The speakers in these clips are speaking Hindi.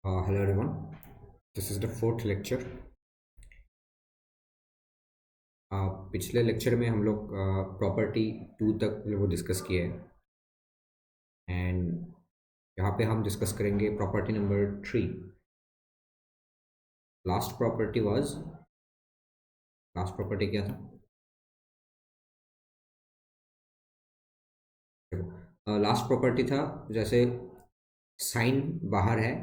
Hello everyone, this is the fourth lecture. पिछले लेक्चर में हम लोग प्रॉपर्टी टू तक वो डिस्कस किए हैं एंड यहाँ पे हम डिस्कस करेंगे property number three. Last property क्या था? देखो, लास्ट प्रॉपर्टी था जैसे साइन बाहर है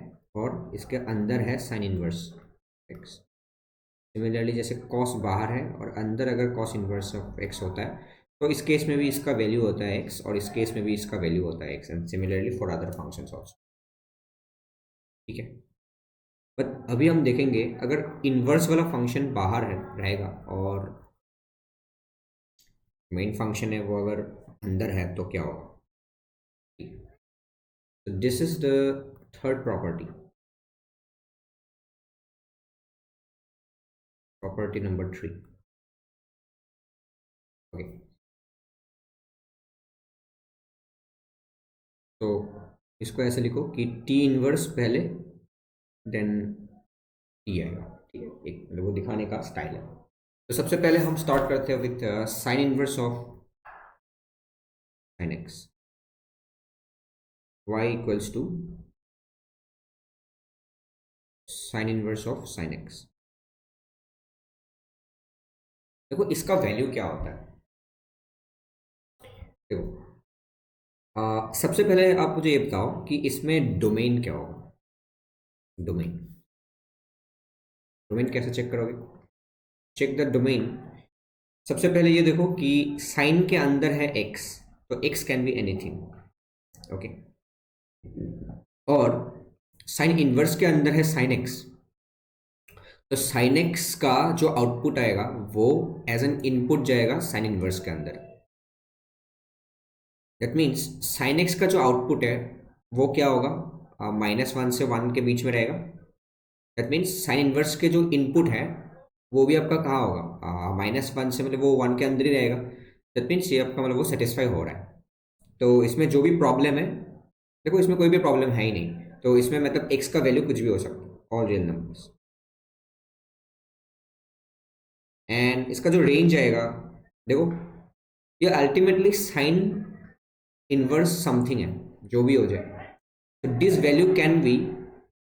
और इसके अंदर है साइन इनवर्स एक्स. सिमिलरली जैसे कॉस बाहर है और अंदर अगर कॉस इनवर्स ऑफ एक्स होता है तो इस केस में भी इसका वैल्यू होता है एक्स और इस केस में भी इसका वैल्यू होता है x, and similarly for other functions also. ठीक है, बट अभी हम देखेंगे अगर इनवर्स वाला फंक्शन बाहर है रहेगा और मेन फंक्शन है वो अगर अंदर है तो क्या होगा. तो this is the third property, property number three. Okay, तो इसको ऐसे लिखो कि टी इनवर्स पहले देन टी आएगा. ठीक है, एक मतलब वो दिखाने का स्टाइल है. तो सबसे पहले हम स्टार्ट करते हैं with sign inverse of sin x. Y equals to sin inverse of sin x. देखो इसका वैल्यू क्या होता है. देखो, सबसे पहले आप मुझे ये बताओ कि इसमें डोमेन क्या होगा. डोमेन डोमेन कैसे चेक करोगे? Check the domain. सबसे पहले ये देखो कि साइन के अंदर है x, तो x can be anything. Okay, और साइन इनवर्स के अंदर है साइन x, तो साइन एक्स का जो आउटपुट आएगा वो एज एन इनपुट जाएगा साइन इनवर्स के अंदर. दैट मीन्स साइन एक्स का जो आउटपुट है वो क्या होगा, -1 से 1 के बीच में रहेगा. दैट मीन्स साइन इनवर्स के जो इनपुट है वो भी आपका कहाँ होगा, -1 से मतलब वो 1 के अंदर ही रहेगा. दैट मीन्स ये आपका मतलब वो सेटिस्फाई हो रहा है. तो इसमें जो भी प्रॉब्लम है, देखो इसमें कोई भी प्रॉब्लम है ही नहीं, तो इसमें मतलब एक्स का वैल्यू कुछ भी हो सकता है, ऑल रियल नंबर्स. एंड इसका जो रेंज आएगा, देखो ये अल्टीमेटली साइन इनवर्स समथिंग है, जो भी हो जाए. तो this value can be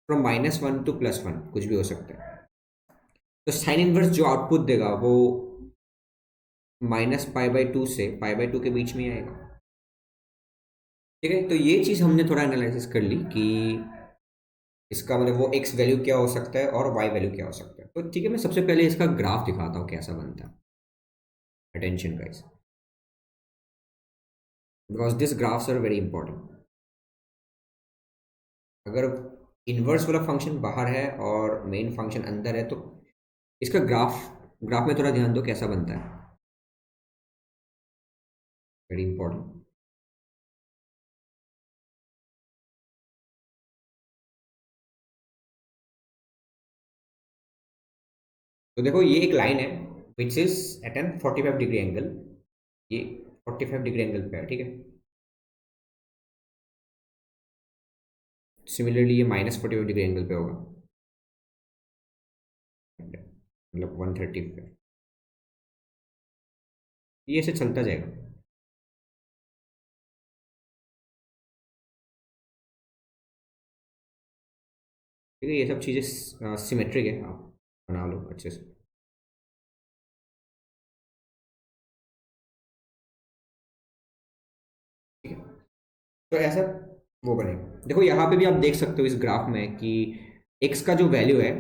from -1 to +1, कुछ भी हो सकता है. तो साइन इनवर्स जो आउटपुट देगा वो -π/2 से π/2 के बीच में ही आएगा. ठीक है, तो ये चीज़ हमने थोड़ा एनालिसिस कर ली कि इसका मतलब वो एक्स वैल्यू क्या हो सकता है और वाई वैल्यू क्या हो सकता है. तो ठीक है, मैं सबसे पहले इसका ग्राफ दिखाता हूँ कैसा बनता है. Attention guys, because this graphs are very important. अगर इनवर्स वाला फंक्शन बाहर है और मेन फंक्शन अंदर है तो इसका ग्राफ ग्राफ में थोड़ा ध्यान दो कैसा बनता है. Very important. तो देखो ये एक लाइन है which is at an 45 degree angle. ये 45 डिग्री एंगल पे है. ठीक है, सिमिलरली ये -45 डिग्री एंगल पे होगा, मतलब 130 पे. ये ऐसे चलता जाएगा. ठीक है, ये सब चीज़ें सिमेट्रिक है, आप बना लो अच्छे से. ठीक है, तो ऐसा वो बनेगा. देखो यहाँ पे भी आप देख सकते हो इस ग्राफ में कि एक्स का जो वैल्यू है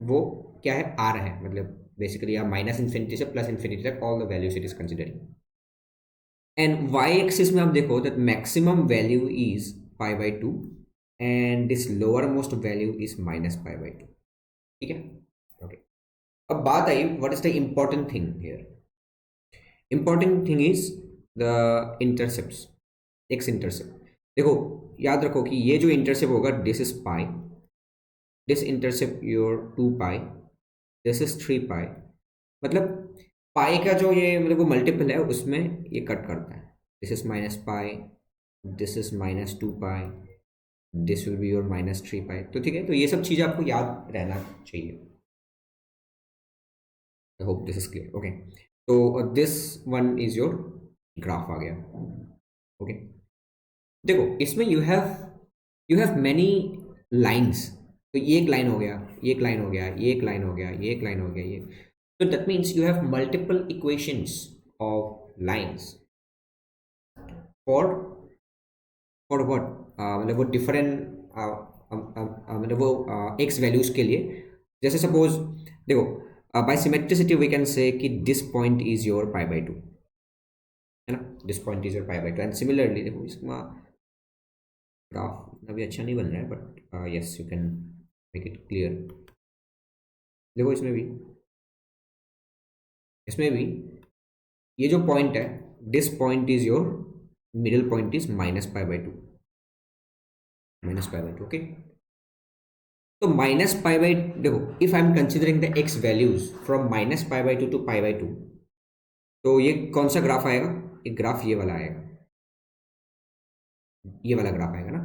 वो क्या है, आर है. मतलब बेसिकली आप -∞ से +∞ तक all the values it is considering. And Y axis में आप देखो that maximum value is π/2 and this lower most value is -π/2. ठीक है, ओके. अब बात आई what is the important thing here. Important thing is the intercepts, X intercept. देखो याद रखो कि ये जो इंटरसेप्ट होगा this is pi, this intercept your 2π, this is 3π. मतलब पाई का जो ये मतलब वो मल्टीपल है उसमें ये कट करता है. This is -π, this is -2π, this will be your -3 pi. तो ठीक है, तो ये सब चीज़ें आपको याद रहना चाहिए। I hope this is clear. Okay, तो this one is your graph आ गया। ओके, देखो इसमें यू हैव मैनी लाइन्स। तो ये एक लाइन हो गया, ये एक लाइन हो गया, ये एक लाइन हो गया, ये एक लाइन हो गया, ये। तो that means you have multiple equations of lines for for what, मतलब वो डिफरेंट, मतलब वो एक्स वैल्यूज के लिए। जैसे सपोज देखो, bye symmetricity we can say कि दिस पॉइंट इज योर π/2, है ना, this point is your π/2। And similarly देखो इसका ग्राफ अभी अच्छा नहीं बन रहा है, but yes you can make it clear. देखो इसमें भी ये जो पॉइंट है, this point is your middle point is -π/2, -π/2। Okay, तो -π/, देखो if I am considering the X values from -π/2 to π/2, तो ये कौन सा ग्राफ आएगा? एक ग्राफ ये वाला आएगा, ये वाला ग्राफ आएगा ना।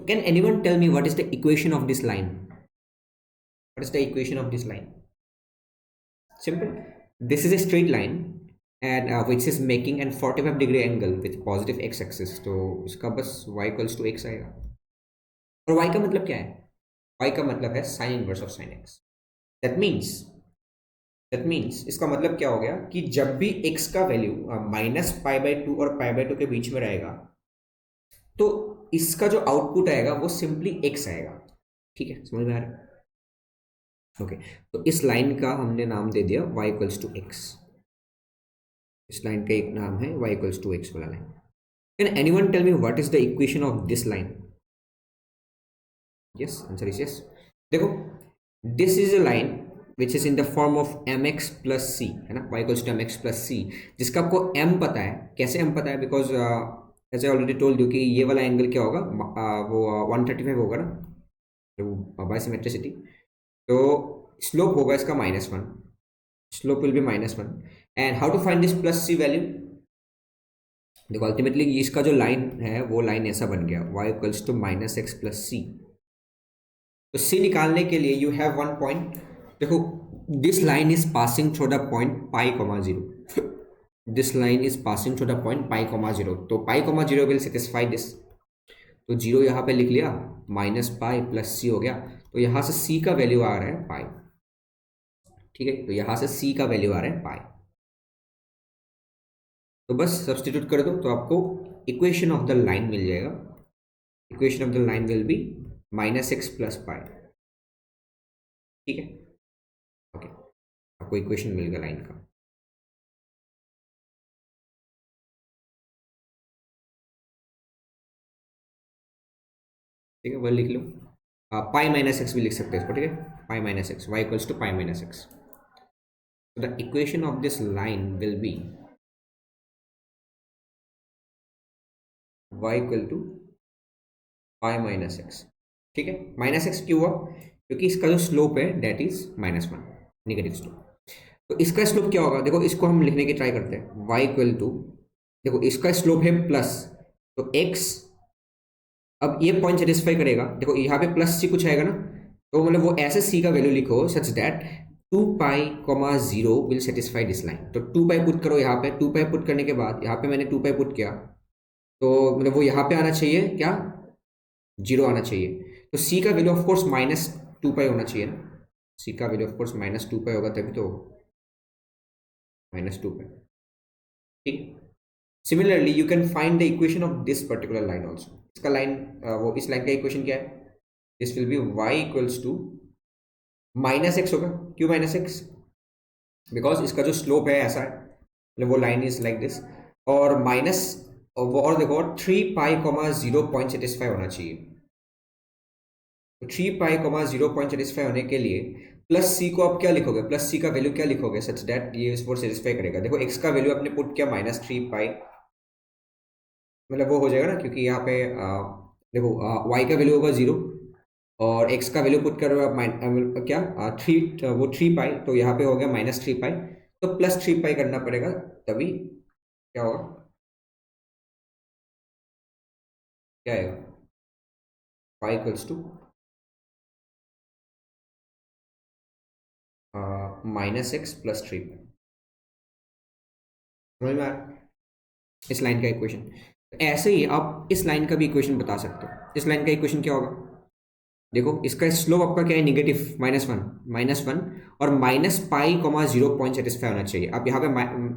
Can anyone tell me what is the equation of this line? What is the equation of this line? Simple. This is a straight line and which is making an 45-degree angle with positive x-axis. तो इसका बस y equals to x आएगा। और y का मतलब क्या है? y का मतलब है sin inverse of sin x. That means इसका मतलब क्या हो गया कि जब भी x का वैल्यू -π/2 और π/2 के बीच में रहेगा, तो इसका जो आउटपुट आएगा वो सिंपली x आएगा। ठीक है, समझ में आ रहा है? ओके, तो इस लाइन का हमने नाम दे दिया y इक्वल्स टू x। इस लाइन का एक नाम है y इक्वल्स टू x वाला line. Can anyone tell me what is the equation of this line? Yes, answer is yes. देखो this is a line which is in the form of mx plus c, है ना, y equals to mx plus c, जिसका आपको m पता है। कैसे m पता है? Because as I already told you कि ये वाला एंगल क्या होगा, वो 135 होगा ना, तो बाय सिमेट्रिसिटी। तो स्लोप होगा इसका -1, slope will be -1। And how to find this plus C value? देखो अल्टीमेटली इसका जो लाइन है वो लाइन ऐसा बन गया, y equals to -x plus C. तो c निकालने के लिए यू हैव वन पॉइंट। देखो this line is passing through the point π,0। This line is passing through the point π,0। तो π,0 विल सेटिस्फाई दिस। तो 0 यहाँ पे लिख लिया, -π प्लस c हो गया। तो यहाँ से c का वैल्यू आ रहा है पाई। ठीक है, तो यहाँ से c का वैल्यू आ रहा है पाई। तो बस सब्सटीट्यूट कर दो तो आपको इक्वेशन ऑफ द लाइन मिल जाएगा। Equation of the line will B -x plus pi. ठीक है, ओके, आपको इक्वेशन मिल गया लाइन का। ठीक है, वह लिख लो। पाई -x भी लिख सकते हैं इसको। ठीक है, pi -x, y equals to pi -x। The equation of this line will be y equal to pi -x। ठीक है, -x क्यों हुआ? क्योंकि इसका जो स्लोप है डेट इज -1, नेगेटिव स्लोप। तो इसका स्लोप क्या होगा? देखो इसको हम लिखने की ट्राई करते हैं, y इक्वल टू, देखो इसका स्लोप है प्लस, तो x, अब ये पॉइंट सेटिस्फाई करेगा। देखो यहाँ पे प्लस सी कुछ आएगा ना, तो मतलब वो ऐसे c का वैल्यू लिखो such that 2π,0 will satisfy this line. तो 2π पुट करो यहाँ पे। 2π पुट करने के बाद यहाँ पे मैंने 2π पुट किया, तो मतलब वो यहाँ पे आना चाहिए क्या, 0 आना चाहिए। तो c का वैल्यू ऑफ कोर्स -2π होना चाहिए ना। c का वैल्यू ऑफ कोर्स -2π होगा, तभी तो -2π। ठीक, similarly you can find the equation of this particular line also. इसका लाइन, वो इस लाइन का इक्वेशन क्या है? This will be y equals to -x होगा। क्यों -x? बिकॉज इसका जो स्लोप है ऐसा है, मतलब वो लाइन इज लाइक दिस, और माइनस, और देखो 3π,0 पॉइंट सेटिस्फाई होना चाहिए। तो 3π,0 पॉइंट सेटिस्फाई होने के लिए प्लस सी को आप क्या लिखोगे? प्लस सी का वैल्यू क्या लिखोगे सच दैट ये इसको सेटिस्फाई करेगा? देखो एक्स का वैल्यू आपने पुट किया -3π, मतलब वो हो जाएगा ना, क्योंकि यहाँ पे देखो y का वैल्यू होगा 0 और x का वैल्यू पुट करो आप क्या 3, वो 3π, तो यहाँ पे हो गया -3π। तो +3π करना पड़ेगा, तभी क्या होगा, क्या आएगा? y इक्वल्स टू -x + 3 समझ में आ रहा है इस लाइन का इक्वेशन। ऐसे ही आप इस लाइन का भी इक्वेशन बता सकते हो। इस लाइन का इक्वेशन क्या होगा, देखो इसका स्लोप आपका क्या है, नेगेटिव -1 और -π,0 पॉइंट सेटिस्फाई होना चाहिए। अब यहाँ पे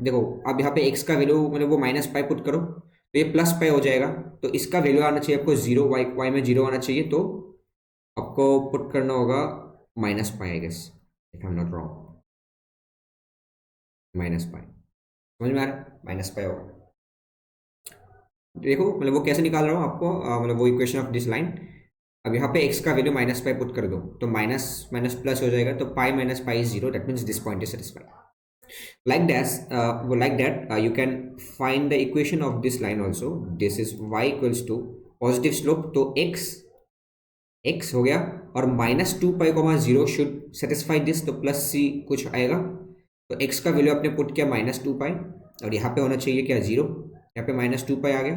देखो, अब यहाँ पे x का वैल्यू मतलब वो -π पुट करो तो ये +π हो जाएगा, तो इसका वैल्यू आना चाहिए आपको 0, y में 0 आना चाहिए, तो आपको पुट करना होगा -π I guess, if I am not wrong, -π समझ में आ रहा है, -π होगा। देखो मतलब वो कैसे निकाल रहा हूँ आपको, मतलब वो इक्वेशन ऑफ दिस लाइन। अब यहाँ पे x का वैल्यू -π पुट कर दो तो माइनस माइनस प्लस हो जाएगा, तो pi minus pi is 0, that means this point is satisfied. like that you can find the equation of this line also. This is y equals to positive slope, तो x हो गया और -2π,0 शुड सेटिस्फाई दिस, तो प्लस c कुछ आएगा, तो x का वैल्यू आपने पुट किया -2π और यहाँ पे होना चाहिए क्या 0, यहाँ पे -2π आ गया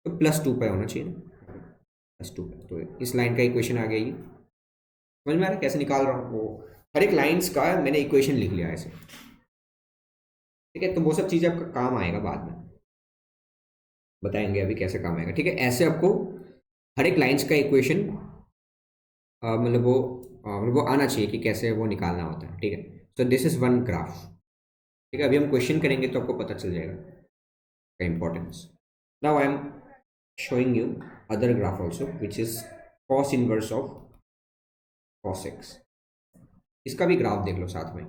तो +2π होना चाहिए, +2, तो इस लाइन का इक्वेशन आ गया ये। समझ में आ रहा है कैसे निकाल रहा हूँ, वो हर एक लाइंस का मैंने इक्वेशन लिख लिया ऐसे, ठीक है। तो वो सब चीज़ें आपका काम आएगा, बाद में बताएंगे अभी कैसे काम आएगा, ठीक है। ऐसे आपको हर एक लाइंस का इक्वेशन मतलब वो आना चाहिए कि कैसे वो निकालना होता है, ठीक है। सो दिस इज वन ग्राफ, ठीक है। अभी हम क्वेश्चन करेंगे तो आपको पता चल जाएगा का importance. Now I M showing you other graph also, which is cos inverse of cos x। इसका भी ग्राफ देख लो साथ में,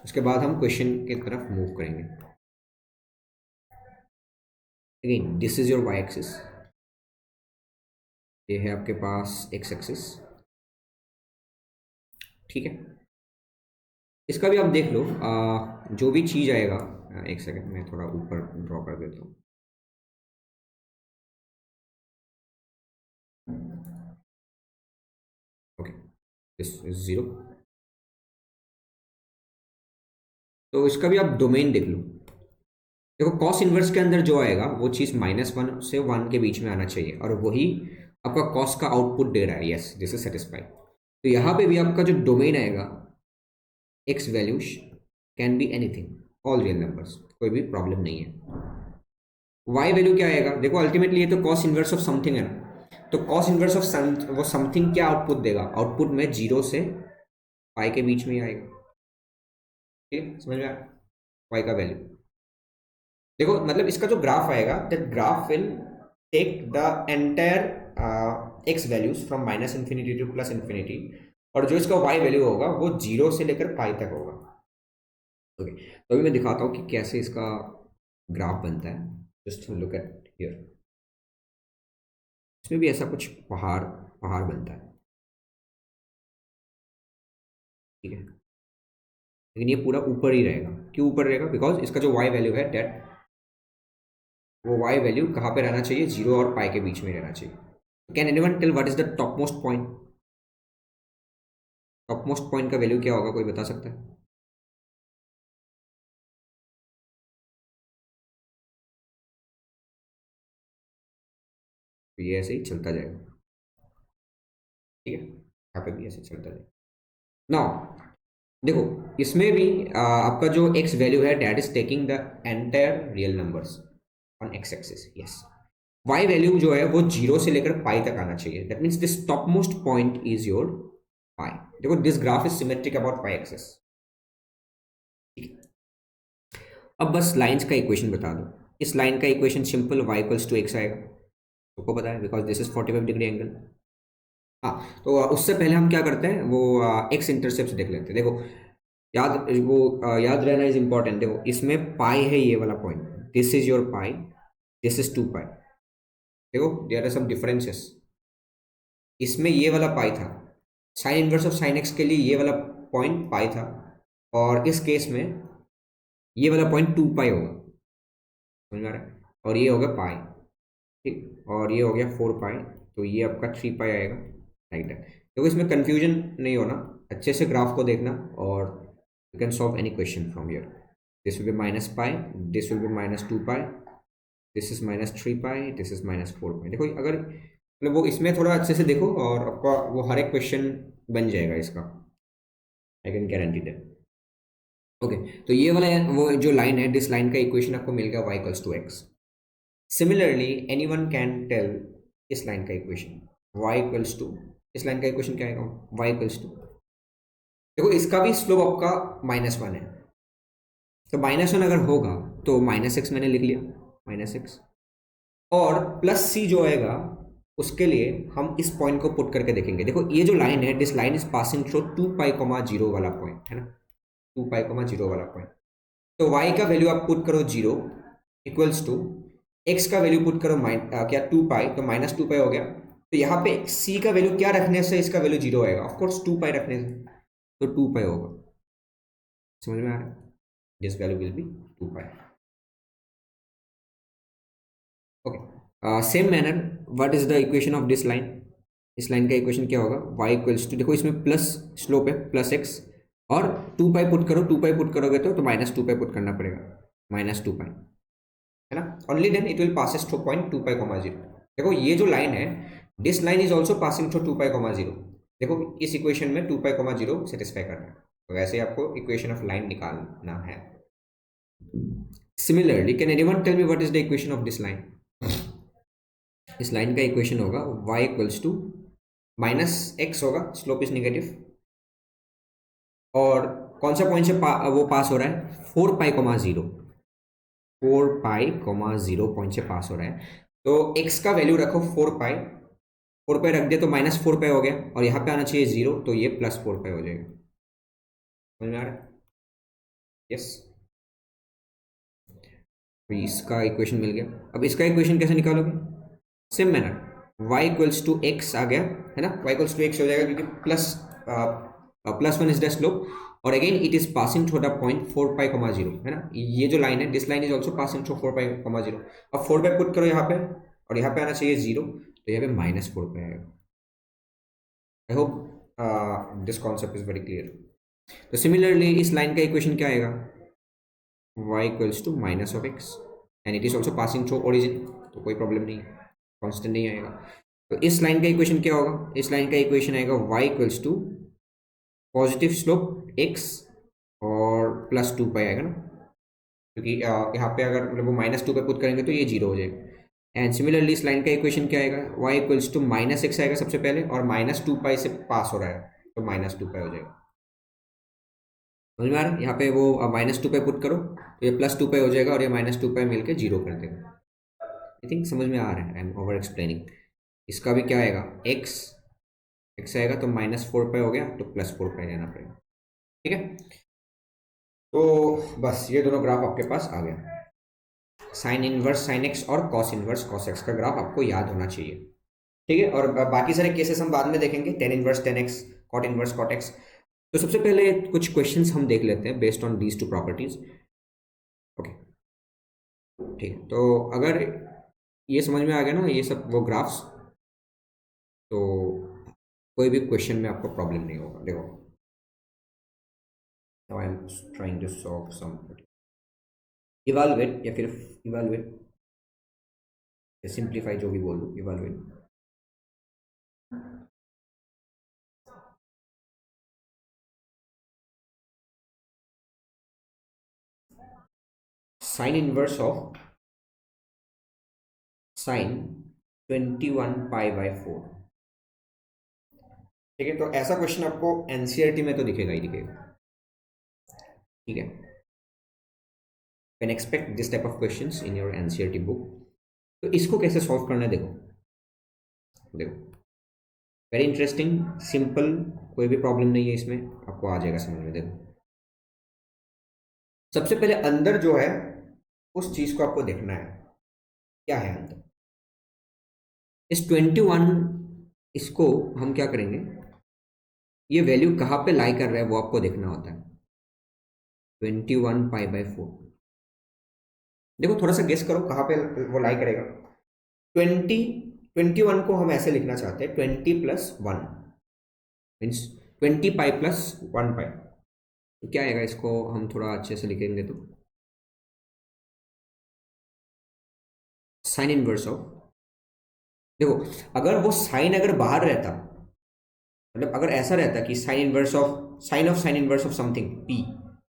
उसके बाद हम क्वेश्चन की तरफ मूव करेंगे। Again this is your y axis, ये है आपके पास x एक्सिस, ठीक है। इसका भी आप देख लो, जो भी चीज़ आएगा, एक सेकंड मैं थोड़ा ऊपर ड्रॉ कर देता हूँ। ओके, दिस इज 0, तो इसका भी आप डोमेन देख लो। देखो कॉस इनवर्स के अंदर जो आएगा वो चीज़ -1 से 1 के बीच में आना चाहिए, और वही आपका कॉस का आउटपुट दे रहा है, यस दिस इज सेटिस्फाइड। तो यहाँ पे भी आपका जो डोमेन आएगा, x values can be anything, all real numbers, कोई भी प्रॉब्लम नहीं है। वाई वैल्यू क्या आएगा, देखो अल्टीमेटली ये तो कॉस इनवर्स ऑफ समथिंग है ना, तो कॉस इनवर्स ऑफ वो समथिंग क्या आउटपुट देगा, आउटपुट में 0 से पाई के बीच में ही आएगा, ठीक है। समझ में आया वाई का वैल्यू। देखो मतलब इसका जो ग्राफ आएगा, that graph will take the entire x values from -∞ to +∞, और जो इसका वाई वैल्यू होगा वो 0 से लेकर पाई तक होगा। ओके, तो अभी मैं दिखाता हूँ कि कैसे इसका ग्राफ बनता है। जस्ट लुक एट हियर, इसमें भी ऐसा कुछ पहाड़ पहाड़ बनता है, ठीक है। लेकिन ये पूरा ऊपर ही रहेगा, क्यों ऊपर रहेगा, बिकॉज इसका जो वाई वैल्यू है डेट, वो वाई वैल्यू कहाँ पे रहना चाहिए, 0 और पाई के बीच में रहना चाहिए। Can anyone tell what is the top most point, top most point का वैल्यू क्या होगा, कोई बता सकता है। तो ये ऐसे ही चलता जाएगा, ठीक है, यहाँ पे भी ऐसे चलता जाएगा। नाउ देखो इसमें भी आपका जो x वैल्यू है that is taking the entire real numbers on x axis, yes. y value जो है वो 0 से लेकर पाई तक आना चाहिए, that means this top most point is your pi. देखो this graph is symmetric about pi axis, अब बस लाइंस का इक्वेशन बता दो। इस लाइन का equation simple, y equals to x आएगा, सबको पता है because this is 45 degree angle. हाँ, तो उससे पहले हम क्या करते हैं, वो x इंटरसेप्ट देख लेते हैं। देखो याद रहना इज इंपॉर्टेंट। देखो इसमें पाई है, ये वाला point, this is your pi, this is 2 पाई। देखो देयर आर सम डिफरेंसेस, इसमें ये वाला पाई था, sign inverse of sine x के लिए ये वाला पॉइंट पाई था, और इस केस में ये वाला पॉइंट 2 पाई होगा, समझ में आ रहा है, और ये होगा पाई, ठीक, और ये हो गया 4 पाई, तो ये आपका 3 पाई आएगा, लाइक दैट। देखो इसमें कंफ्यूजन नहीं होना, अच्छे से ग्राफ को देखना, और you can solve any question from here. This will be -π, this will be -2 pi, this is -3 pi, this is -4 pi। देखो अगर मतलब वो इसमें थोड़ा अच्छे से देखो और आपका वो हर एक क्वेश्चन बन जाएगा इसका, I can guarantee that. Okay, तो ये वाला वो जो लाइन है, दिस लाइन का इक्वेशन आपको मिल गया y equals to x. Similarly any one can tell इस लाइन का इक्वेशन y इक्वल्स टू, इस लाइन का इक्वेशन क्या आएगा, y इक्वल्स टू, देखो इसका भी स्लोप आपका -1 है, तो -1 अगर होगा तो -x मैंने लिख लिया, -x, और +c जो आएगा उसके लिए हम इस पॉइंट को पुट करके देखेंगे। देखो ये जो लाइन है, this line is passing through 2π, 0 वाला पॉइंट है ना, 2π, 0 वाला पॉइंट। तो y का वैल्यू आप पुट करो 0 इक्वल्स टू, x का वैल्यू पुट करो क्या 2π, तो -2π हो गया। तो यहाँ पे c का वैल्यू क्या रखने से इसका वैल्यू 0 आएगा, ऑफकोर्स 2π रखने से, तो 2π होगा। समझ में आ रहा है, this value will be 2π। Okay, same manner what is the equation of this line, इस लाइन का इक्वेशन क्या होगा, y इक्वल्स टू, देखो इसमें प्लस स्लोप है +x, और 2π पुट करो, 2π पुट करोगे तो -2π पुट करना पड़ेगा, -2π है ना, only then it will passes through point 2π, 0। देखो ये जो लाइन है, this line is also passing through 2π, 0। देखो इस इक्वेशन में 2π, 0 सेटिस्फाई करना है, तो वैसे आपको इक्वेशन ऑफ लाइन निकालना है। Similarly can anyone tell me what is the equation of this line, इस लाइन का इक्वेशन होगा y इक्वल्स टू -x होगा, स्लोप इज नेगेटिव, और कौन सा पॉइंट से वो पास हो रहा है, 4π, 0, 4π, 0 पॉइंट से पास हो रहा है। तो x का वैल्यू रखो 4π, 4π रख दे तो -4π हो गया, और यहाँ पे आना चाहिए 0, तो ये +4π हो जाएगा। समझ में आ रहा है, यस। तो इसका इक्वेशन मिल गया। अब इसका इक्वेशन कैसे निकालोगे, same manner, y equals to X आ गया है ना, y इक्वल्स टू एक्स हो जाएगा, क्योंकि +1 इज द स्लोप, और again it is passing through the point 4π, 0 है ना, ये जो लाइन है, this line is also passing through 4π, 0। अब 4π पुट करो यहाँ पे, और यहाँ पे आना चाहिए 0, तो यहाँ पे -4π आएगा। I hope this concept is very clear. तो सिमिलरली इस लाइन का इक्वेशन क्या आएगा, y equals to -x, and it is also passing through origin, तो कोई प्रॉब्लम नहीं है, कांस्टेंट नहीं आएगा। तो इस लाइन का इक्वेशन क्या होगा, इस लाइन का इक्वेशन आएगा y equals to positive slope x और +2π आएगा ना, क्योंकि यहाँ पे अगर मतलब वो -2π पुट करेंगे तो ये 0 हो जाएगा। एंड सिमिलरली इस लाइन का इक्वेशन क्या आएगा, y इक्वल्स टू -x आएगा सबसे पहले, और -2π से पास हो रहा है, तो -2π हो जाएगा। समझ में आ रहा है, यहाँ पे वो -2π पुट करो तो ये +2π हो जाएगा, और ये -2π मिलकर 0 कर देगा। आई थिंक समझ में आ रहा है, आई एम ओवर एक्सप्लेनिंग। इसका भी क्या आएगा, x आएगा तो -4π हो गया, तो +4π लेना पड़ेगा, ठीक है। तो बस ये दोनों ग्राफ आपके पास आ गया, साइन इनवर्स साइन एक्स और कॉस इनवर्स कॉस एक्स का ग्राफ आपको याद होना चाहिए, ठीक है। और बाकी सारे केसेस हम बाद में देखेंगे, tan inverse tan x, cot inverse cot x. तो सबसे पहले कुछ क्वेश्चंस हम देख लेते हैं based on these two properties. Okay, ठीक है। तो अगर ये समझ में आ गया ना, ये सब वो ग्राफ्स, तो कोई भी क्वेश्चन में आपको प्रॉब्लम नहीं होगा। देखो, now I am trying to solve some, evaluate या फिर इवैल्यूएट या सिंप्लीफाई, जो भी बोल दो, evaluate. Sine inverse of sine 21π/4, ठीक है। तो ऐसा क्वेश्चन आपको एनसीईआरटी में तो दिखेगा ही दिखेगा, ठीक है। Can expect this type of questions in your NCERT book. तो इसको कैसे सॉल्व करना है, देखो देखो, वेरी इंटरेस्टिंग, सिंपल, कोई भी प्रॉब्लम नहीं है इसमें, आपको आ जाएगा समझ में। देखो, सबसे पहले अंदर जो है उस चीज को आपको देखना है, क्या है अंदर। इस 21, इसको हम क्या करेंगे, ये वैल्यू कहाँ पे लाई कर रहा है वो आपको देखना होता है। 21π/4, देखो थोड़ा सा गेस करो कहाँ पे वो लाई करेगा। 21 को हम ऐसे लिखना चाहते हैं, 20+1 मीन्स 20π+1π। तो क्या आएगा, इसको हम थोड़ा अच्छे से लिखेंगे तो साइन इनवर्स ऑफ देखो, अगर वो साइन अगर बाहर रहता, मतलब अगर ऐसा रहता कि sign inverse of something P,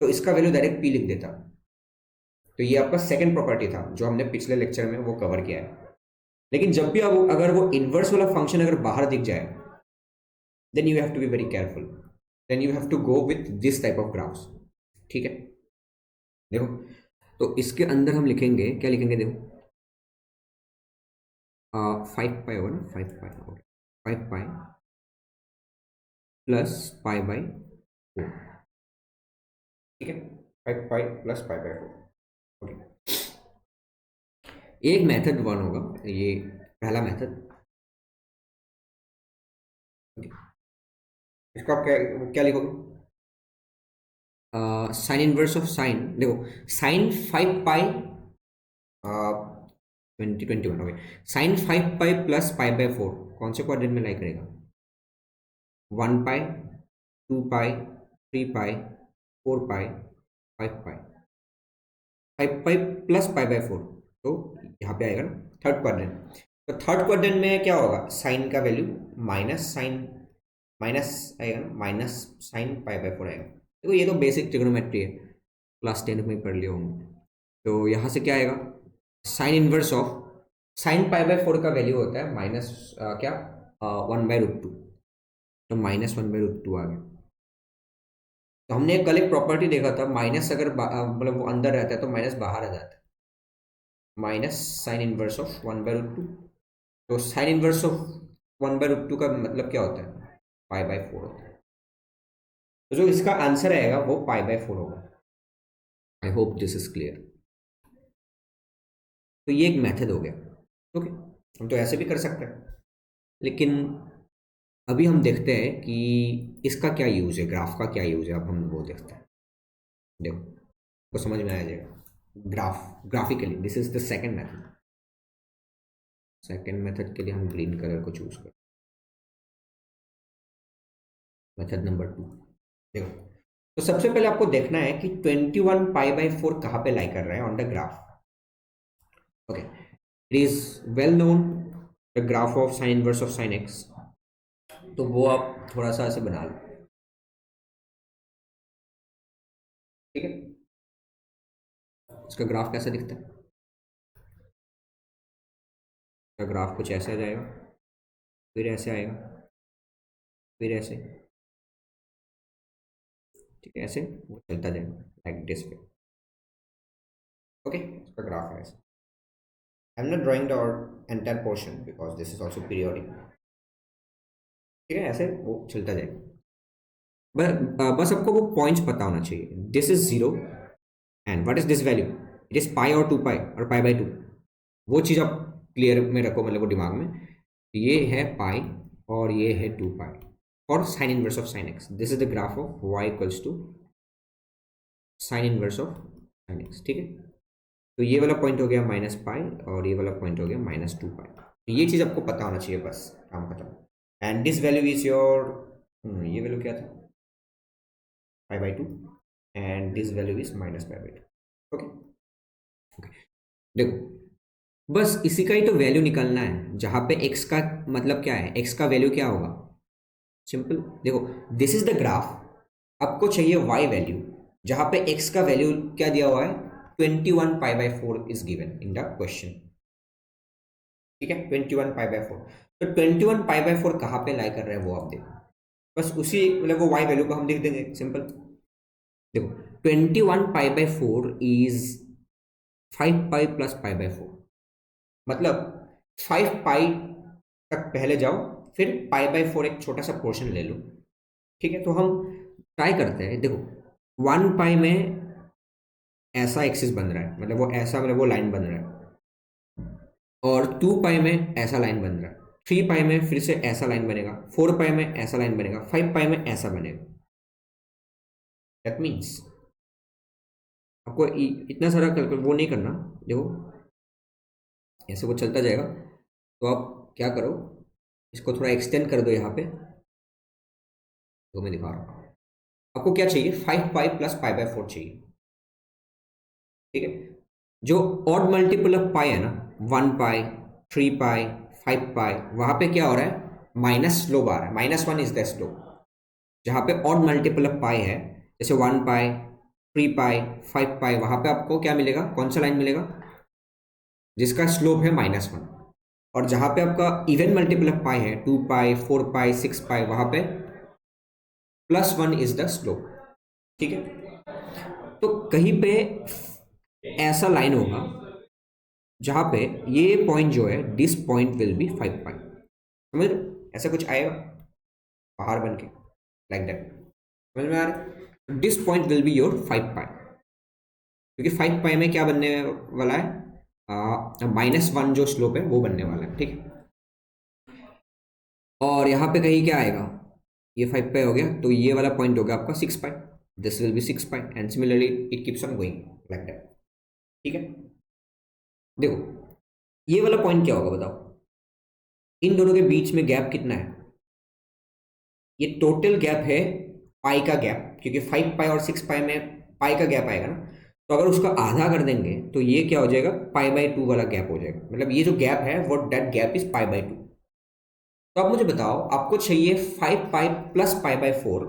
तो इसका वैल्यू डायरेक्ट पी लिख देता। तो ये आपका सेकंड प्रॉपर्टी था जो हमने पिछले लेक्चर में वो कवर किया है। लेकिन जब भी अगर वो इनवर्स वाला फंक्शन अगर बाहर दिख जाए, then you have to be very careful, then you have to go with this type of graphs. ठीक है, देखो, तो इसके अंदर हम लिखेंगे, क्या लिखेंगे, देखो, 5 पाई होगा ना, 5 पाई, 5 पाई प्लस पाई बाई 4। ठीक है, 5 pi plus pi by 4। Okay, एक मेथड वन होगा, ये पहला मेथड। इसको आप क्या क्या लिखोगे? साइन इनवर्स ऑफ साइन, देखो, sine 5 pi 2021, okay, sine 5 pi plus pi by 4 कौन से क्वाड्रेंट में लाई करेगा? 1 पाई, 2 पाई, 3 पाई, 4 पाई, 5 पाई, 5 पाई प्लस पाई बाई 4, तो यहाँ पे आएगा ना थर्ड क्वाड्रेंट। तो थर्ड क्वाड्रेंट में क्या होगा? साइन का वैल्यू माइनस आएगा ना, माइनस साइन पाई बाई 4 आएगा। देखो, ये तो बेसिक ट्रिग्नोमेट्री है, क्लास 10 में पढ़ लिए होंगे। तो यहाँ से क्या आएगा? Sign inverse of sine pi by 4 का वैल्यू होता है माइनस क्या 1/√2, तो -1/√2 आ गया। तो हमने कल एक प्रॉपर्टी देखा था, माइनस अगर मतलब वो अंदर रहता है तो माइनस बाहर आ जाता है, माइनस साइन इनवर्स ऑफ 1/√2। तो साइन इनवर्स ऑफ 1/√2 का मतलब क्या होता है? पाई बाई 4 होता है। तो जो इसका आंसर आएगा वो पाई बाई 4 होगा। आई होप दिस इज क्लियर। तो ये एक मेथड हो गया। ओके, हम तो ऐसे भी कर सकते हैं, लेकिन अभी हम देखते हैं कि इसका क्या यूज़ है, ग्राफ का क्या यूज़ है। अब हम वो देखते हैं, देखो, तो समझ में आ जाएगा। Graphically this is the second method. Second method के लिए हम ग्रीन कलर को चूज करें, मेथड नंबर 2। देखो, तो सबसे पहले आपको देखना है कि 21 पाई बाई 4 कहाँ पे लाई कर रहा है on the graph. Okay, it is well known the graph of sine inverse of sine x. तो वो आप थोड़ा सा ऐसे बना लो। ठीक है, इसका ग्राफ कैसा दिखता है? इसका ग्राफ कुछ ऐसे आ जाएगा, फिर ऐसे आएगा, फिर ऐसे, ठीक है, ऐसे वो चलता जाएगा लाइक दिस वे। ओके, इसका ग्राफ है ऐसे। आई am not drawing the entire portion because this is also periodic. ठीक है, ऐसे वो चलता जाएगा। बस आपको वो पॉइंट्स पता होना चाहिए। This is 0 and what is this value? It is pi और 2 पाई और पाई बाई 2। वो चीज़ आप क्लियर में रखो, मतलब वो दिमाग में। ये है पाई और ये है 2 पाई और sine inverse of sine x. This is the graph of y equals to sine inverse of sine x. ठीक है, तो ये वाला पॉइंट हो गया -पाई और ये वाला पॉइंट हो गया -2 पाई। तो ये चीज़ आपको पता होना चाहिए, बस काम खत्म। And this value is your, ये वैल्यू क्या था? Pi by 2 and this value is -pi by 2। Okay, देखो, बस इसी का ही तो वैल्यू निकालना है। जहाँ पे x का मतलब क्या है, x का वैल्यू क्या होगा? सिंपल, देखो, दिस इज द ग्राफ। आपको चाहिए y वैल्यू, जहाँ पे x का वैल्यू क्या दिया हुआ है? 21 पाई by 4 is given in the question. ठीक है, 21 पाई बाई 4। तो 21 पाई बाई 4 कहाँ पे लाई कर रहे हैं वो आप देखो। बस उसी मतलब वो y वैल्यू को हम लिख देंगे, सिंपल। देखो, 21 पाई by 4 is 5 pi plus pi by 4। मतलब 5 पाई तक पहले जाओ, फिर पाई बाई 4 एक छोटा सा पोर्शन ले लो। ठीक है, तो हम ट्राई करते हैं। देखो, 1 पाई में ऐसा एक्सिस बन रहा है, मतलब वो ऐसा, मतलब वो लाइन बन रहा है, और 2 पाई में ऐसा लाइन बन रहा है, 3 पाई में फिर से ऐसा लाइन बनेगा, 4 पाई में ऐसा लाइन बनेगा, 5 पाई में ऐसा बनेगा। दैट मीन्स आपको इतना सारा वो नहीं करना। देखो, ऐसे वो चलता जाएगा, तो आप क्या करो, इसको थोड़ा एक्सटेंड कर दो यहाँ पे। तो मैं दिखा रहा हूँ, आपको क्या चाहिए? 5 पाई प्लस पाई बाई 4 चाहिए। ठीक है, जो ऑड मल्टीपल ऑफ पाई है ना, 1 पाई, 3 पाई, 5 पाई, वहां पे क्या हो रहा है, माइनस स्लोप आ रहा है, -1 इज द स्लोप। जहां पे ऑड मल्टीपल ऑफ पाई है, जैसे 1 पाई, 3 पाई, 5 पाई, वहां पे आपको क्या मिलेगा, कौन सा लाइन मिलेगा, जिसका स्लोप है -1। और जहां पे आपका इवन मल्टीपल ऑफ पाई है, 2 पाई, 4 पाई, 6 पाई, वहां पे +1 इज द स्लोप। ठीक है, तो कहीं पे ऐसा लाइन होगा जहां पे ये पॉइंट जो है, दिस पॉइंट विल बी 5 पाई, समझ रहे हो? ऐसा कुछ आएगा बाहर बन के, लाइक दैट, समझ में आ रहा है? This point will be your 5 पाई, क्योंकि 5 पाई में क्या बनने वाला है, -1 जो स्लोप है वो बनने वाला है। ठीक है, और यहाँ पे कहीं क्या आएगा, ये 5 पाई हो गया, तो ये वाला पॉइंट हो गया आपका 6 pi, this will be 6 pi, and similarly it keeps on going like that. ठीक है, देखो ये वाला पॉइंट क्या होगा बताओ, इन दोनों के बीच में गैप कितना है, ये टोटल गैप है पाई का गैप, क्योंकि 5 पाई और 6 पाई में पाई का गैप आएगा ना, तो अगर उसका आधा कर देंगे तो ये क्या हो जाएगा, पाई/2 वाला गैप हो जाएगा, मतलब ये जो गैप है वो दैट गैप इज पाई/2। तो आप मुझे बताओ, आपको चाहिए 5 पाई प्लस पाई/4,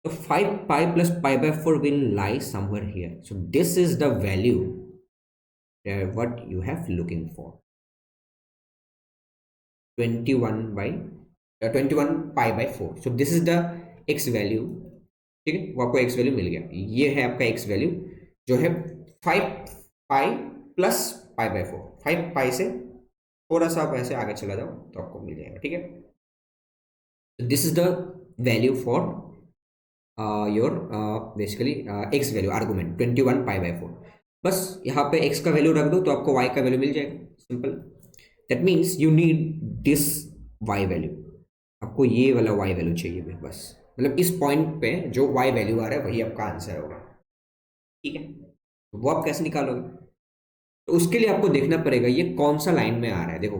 तो 5 पाई प्लस पाई/4 will lie somewhere here, so this is the value what you have looking for, 21 पाई/4, so this is the x value. ठीक है, वो आपको एक्स वैल्यू मिल गया, ये है आपका एक्स वैल्यू जो है 5 पाई प्लस पाई/4, 5 पाई से थोड़ा सा आप ऐसे आगे चला जाओ तो आपको मिल जाएगा। ठीक है, this is the value for your basically x value argument 21 पाई/4। बस यहाँ पे एक्स का वैल्यू रख दो तो आपको वाई का वैल्यू मिल जाएगा, simple. That means you need this y value, आपको ये वाला वाई वैल्यू चाहिए बस, मतलब इस पॉइंट पे जो वाई वैल्यू आ रहा है वही आपका आंसर होगा। ठीक है, तो वो आप कैसे निकालोगे, तो उसके लिए आपको देखना पड़ेगा ये कौन सा लाइन में आ रहा है। देखो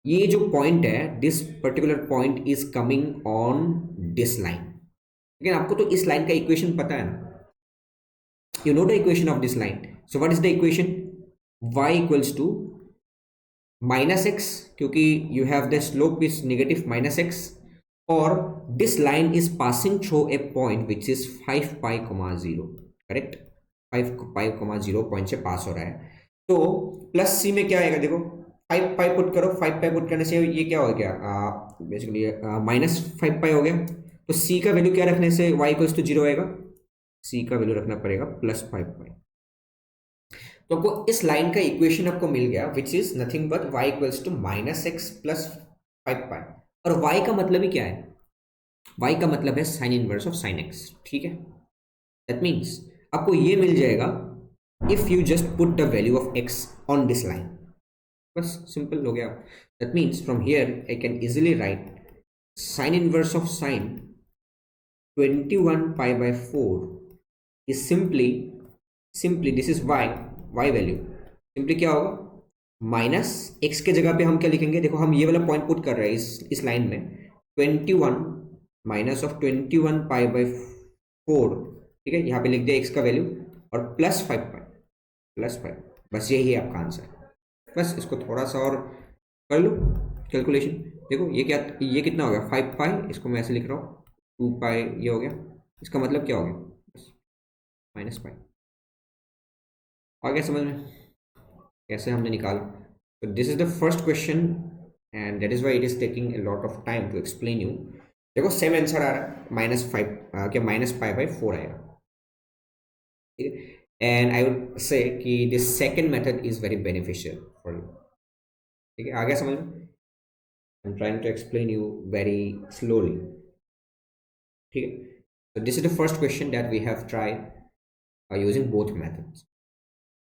ये जो पॉइंट है, this particular point is coming on this line, लेकिन आपको तो इस लाइन का इक्वेशन पता है ना, you know the equation of this line, so what is the equation, y equals to -x, क्योंकि you have the slope is negative -x, और this line is passing through a point which is 5 pi, 0, correct, 5 pi, 0 point से पास हो रहा है, तो प्लस सी में क्या आएगा, देखो 5 पाई पुट करो, 5 पाई पुट करने से ये क्या हो गया, बेसिकली -5 पाई हो गया, तो सी का वैल्यू क्या रखने से y इक्वल्स टू 0 आएगा, सी का वैल्यू रखना पड़ेगा +5 पाई। तो आपको इस लाइन का इक्वेशन आपको मिल गया which is nothing but y equals to -x plus 5 pi, और y का मतलब ही क्या है, y का मतलब है sign inverse of sine x। ठीक है, दैट मीन्स आपको ये मिल जाएगा if you just put the value of x on this line, बस सिंपल हो गया। That means from here I can easily right sign inverse of sign 21 पाई/4 is simply this is y value simply क्या होगा, माइनस एक्स के जगह पे हम क्या लिखेंगे, देखो हम ये वाला पॉइंट पुट कर रहे हैं इस लाइन में, 21 माइनस ऑफ 21 पाई/4, ठीक है, यहाँ पे लिख दिया एक्स का वैल्यू, और +5 पाई, +5, बस यही है आपका आंसर। बस इसको थोड़ा सा और कर लो कैलकुलेशन, देखो ये क्या, ये कितना हो गया 5 पाई, इसको मैं ऐसे लिख रहा हूँ 2 पाई, ये हो गया, इसका मतलब क्या हो गया, बस -पाई। आ गया समझ में कैसे हमने निकाला, तो this is the first question and that is why it is taking a lot of time to explain you. देखो सेम आंसर आ रहा है -5, क्या -पाई/4 आएगा, ठीक है, एंड आई वुड से कि this second method is very beneficial for you. ठीक है, आ गया समझ में, I am trying to explain you very slowly. ठीक है, so this is the first question that we have tried using both methods,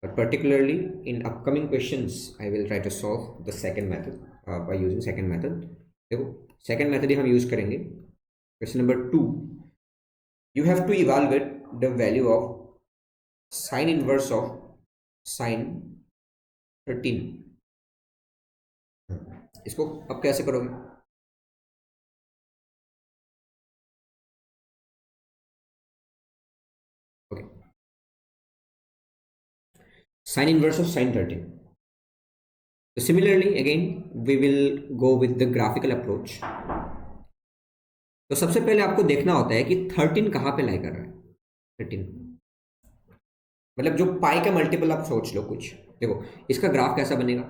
but particularly in upcoming questions I will try to solve the second method by using second method। देखो second method ही हम use करेंगे। Question number 2, you have to evaluate the value of sine inverse of sine 13। इसको अब कैसे करोगे, okay, sine inverse of sine 13, तो similarly again we will go with the graphical approach. तो सबसे पहले आपको देखना होता है कि 13 कहाँ पे लाई कर रहा है। 13 मतलब जो पाई का मल्टीपल आप सोच लो कुछ। देखो इसका ग्राफ कैसा बनेगा,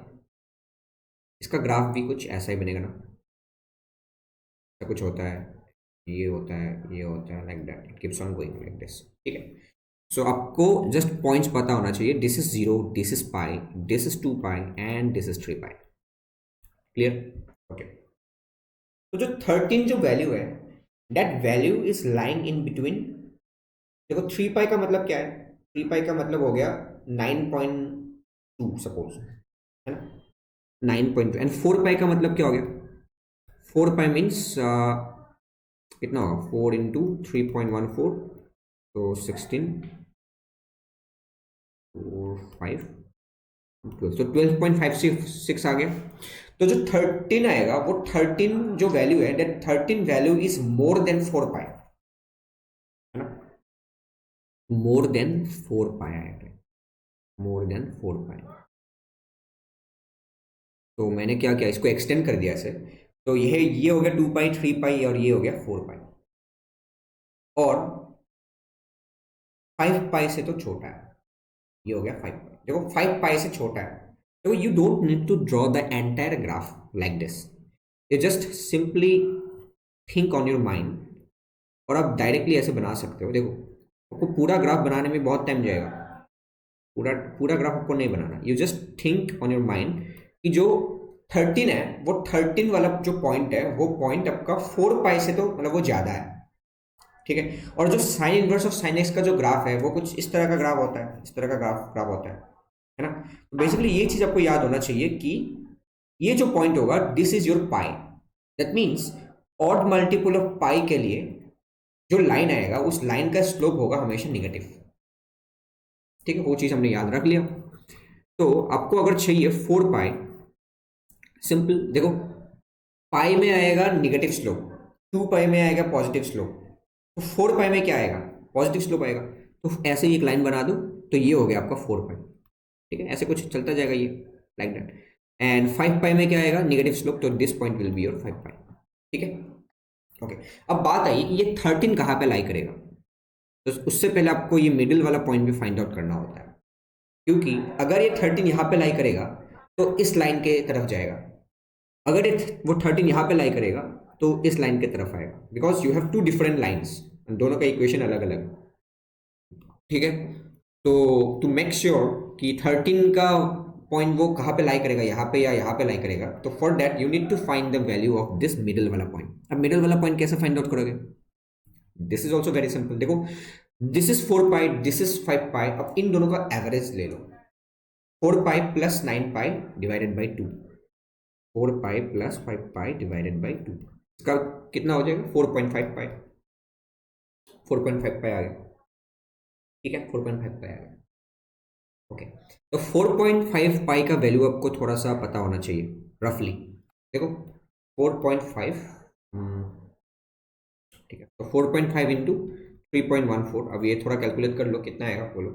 इसका ग्राफ भी कुछ ऐसा ही बनेगा ना, ऐसा कुछ होता है, ये होता है, ये होता है, like that it keeps on going like this. ठीक है, सो आपको जस्ट पॉइंट्स पता होना चाहिए, this is 0, this is pi, this is 2 pi and this is 3 pi. Clear? Okay. तो जो 13 जो वैल्यू है, that value is lying in between. देखो 3 पाई का मतलब क्या है, 3 पाई का मतलब हो गया 9.2 सपोज, है ना, 9.2। एंड 4 पाई का मतलब क्या हो गया, 4 पाई मीन्स कितना होगा, 4 इंटू 3.14, तो 16, 4, 5, 12, तो 12.56 आ गया। तो जो 13 आएगा वो 13 जो वैल्यू है, that 13 value is more than 4 pi, है ना, मोर देन 4 पाई आएगा, मोर देन 4 पाई। तो मैंने क्या किया, इसको एक्सटेंड कर दिया ऐसे, तो ये हो गया 2 पाई, 3 पाई और ये हो गया 4 पाई, और 5 पाई से तो छोटा है, ये हो गया 5 पाई। देखो 5 पाई से छोटा है, देखो you don't need to draw the entire graph like this, you just simply think on your mind, और आप डायरेक्टली ऐसे बना सकते हो। देखो आपको पूरा ग्राफ बनाने में बहुत टाइम जाएगा, पूरा पूरा ग्राफ आपको नहीं बनाना, you just think on your mind कि जो 13 है वो 13 वाला जो पॉइंट है वो पॉइंट आपका 4 पाई से तो मतलब वो ज़्यादा है। ठीक है, और जो sign inverse of sine x का जो ग्राफ है वो कुछ इस तरह का ग्राफ होता है, इस तरह का ग्राफ होता है ना। तो बेसिकली ये चीज़ आपको याद होना चाहिए कि ये जो पॉइंट होगा this is your pi, that means odd multiple of pi के लिए जो लाइन आएगा उस लाइन का स्लोप होगा हमेशा निगेटिव। ठीक है, वो चीज़ हमने याद रख लिया। तो आपको अगर चाहिए 4 पाई, सिंपल देखो, पाई में आएगा निगेटिव स्लोप, 2 पाई में आएगा पॉजिटिव स्लोप, तो 4 पाई में क्या आएगा, पॉजिटिव स्लोप आएगा। तो ऐसे ही एक लाइन बना दो, तो ये हो गया आपका 4 पाई। ठीक है, ऐसे कुछ चलता जाएगा ये, लाइक दैट। एंड 5 पाई में क्या आएगा, निगेटिव स्लोप, तो this point will be your 5 पाई। ठीक है, ओके। अब बात आई कि ये 13 कहाँ पे लाई करेगा, तो उससे पहले आपको ये मिडिल वाला पॉइंट भी फाइंड आउट करना होता है, क्योंकि अगर ये 13 यहाँ पे लाई करेगा तो इस लाइन के तरफ जाएगा, अगर वो 13 यहाँ पे लाई करेगा तो इस लाइन के तरफ आएगा, because you have two different lines, दोनों का इक्वेशन अलग अलग। ठीक है, तो टू मेक श्योर कि 13 का पॉइंट वो कहाँ पे लाई करेगा, यहाँ पे या यहाँ पे लाई करेगा, तो for that you need to find the value of this middle वाला पॉइंट। अब मिडिल वाला पॉइंट कैसे फाइंड आउट करोगे, this is also very simple. देखो this is 4 pi, this is 5 pi, अब इन दोनों का एवरेज ले लो, 4 pi plus 9 pi divided by 2, 4 pi plus 5 pi divided by 2, इसका कितना हो जाएगा, 4.5 पाई, 4.5 पाई आ गया। ठीक है, 4.5 पाई आ गया। ओके, तो 4.5 पाई का वैल्यू आपको थोड़ा सा पता होना चाहिए रफली। देखो 4.5, ठीक है, तो 4.5 इंटू 3.14, अब ये थोड़ा कैलकुलेट कर लो कितना आएगा, बोलो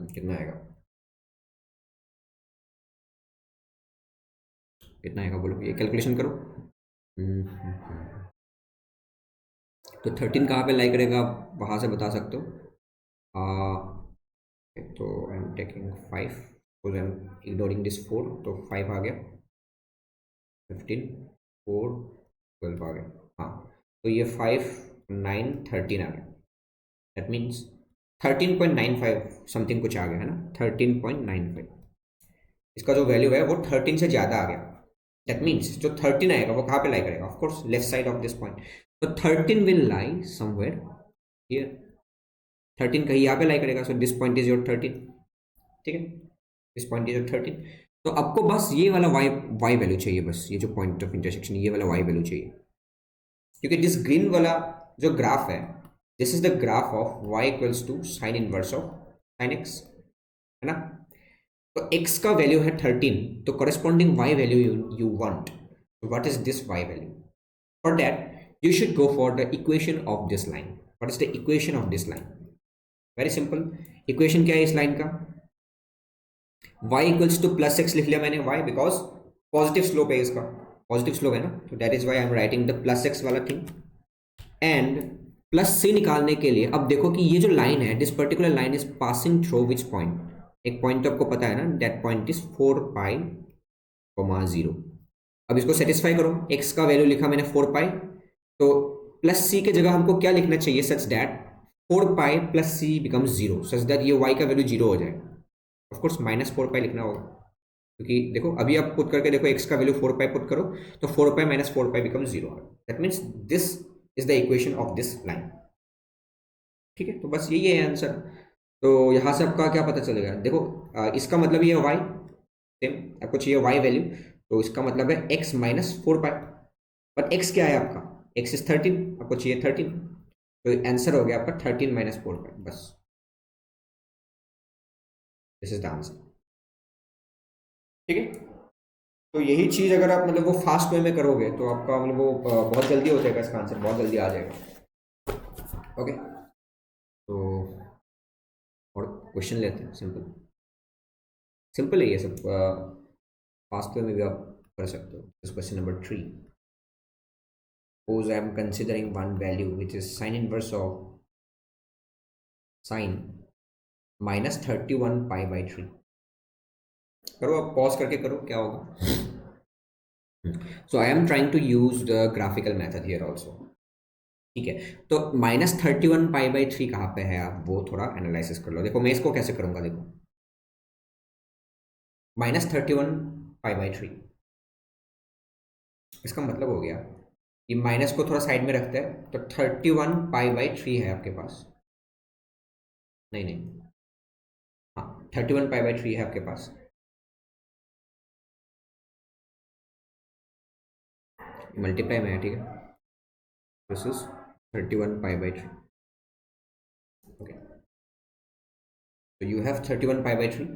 कितना आएगा, कितना आएगा बोलो, ये कैलकुलेशन करो। तो 13 कहाँ पे लाई करेगा आप वहाँ से बता सकते हो। तो आई एम टेकिंग 5, तो आई एम इग्नोरिंग दिस 4, तो 5 आ गया, 15, 4, 12 आ गया। हाँ, तो ये 5, 9, 13 आ गया, दैट मीन्स 13.95 समथिंग कुछ आ गया है ना, 13.95। इसका जो वैल्यू है वो 13 से ज़्यादा आ गया, दैट मीन्स जो 13 आएगा वो कहाँ पे लाई करेगा, of course left side of this point, तो 13 विल लाई समवेयर हियर, 13 कहीं यहाँ पे लाई करेगा, so this point is your 13। ठीक है, दिस पॉइंट इज योर 13। तो आपको बस ये वाला वाई वैल्यू चाहिए, बस ये जो पॉइंट ऑफ इंटरसेक्शन ये वाला वाई वैल्यू चाहिए, क्योंकि दिस ग्रीन वाला जो ग्राफ है, this is the graph of y equals to sine inverse of sine x, है ना। तो x का वैल्यू है 13, तो corresponding y value you want, so what is this y value? For that you should go for the equation of this line. What is the equation of this line? Very simple, equation क्या है इस लाइन का, y equals two plus x लिख लिया मैंने, y बिकॉज पॉजिटिव स्लोप है इसका, पॉजिटिव स्लोप है ना, तो that is why I am writing the plus x वाला थिंग। एंड प्लस सी निकालने के लिए अब देखो कि ये जो लाइन है, this particular line is passing through which point, एक पॉइंट तो आपको पता है ना, दैट पॉइंट इज 4π, 0। अब इसको सेटिस्फाई करो, x का वैल्यू लिखा मैंने 4π, तो प्लस सी के जगह हमको क्या लिखना चाहिए, such that 4π plus c becomes 0, such that ये y का वैल्यू 0 हो जाए। ऑफकोर्स -4π लिखना होगा, क्योंकि देखो अभी आप पुट करके देखो x का वैल्यू 4π पुट करो तो 4π - 4π becomes 0, that means this is the equation of this line. ठीक है, तो बस यही है आंसर। तो यहाँ से आपका क्या पता चलेगा, देखो इसका मतलब ये y, सेम आपको चाहिए y वैल्यू, तो इसका मतलब है x -4π, बट x क्या है आपका, x इज 13, आपको चाहिए 13, तो आंसर हो गया आपका 13 - 4π, बस दिस इज द आंसर। ठीक है, तो यही चीज़ अगर आप मतलब वो फास्ट वे में करोगे तो आपका मतलब वो बहुत जल्दी हो जाएगा, इसका आंसर बहुत जल्दी आ जाएगा। ओके, तो और क्वेश्चन लेते हैं, सिंपल सिंपल है ये सब, फास्ट वे में भी आप कर सकते हो। Question number 3, suppose I am considering one value which is sin inverse of sin -31π/3। करो, आप पॉज करके करो क्या होगा। So I am trying to use the graphical method here also. ठीक है, तो -31π/3 कहाँ पे है, आप वो थोड़ा एनालिसिस कर लो। देखो मैं इसको कैसे करूंगा, देखो -31π/3, इसका मतलब हो गया कि माइनस को थोड़ा साइड में रखते हैं, तो 31π/3 है आपके पास, नहीं नहीं, हाँ 31π/3 है आपके पास, मल्टीप्लाई में है, ठीक है, दिस इज 31π/3। ओके, तो यू हैव 31π/3,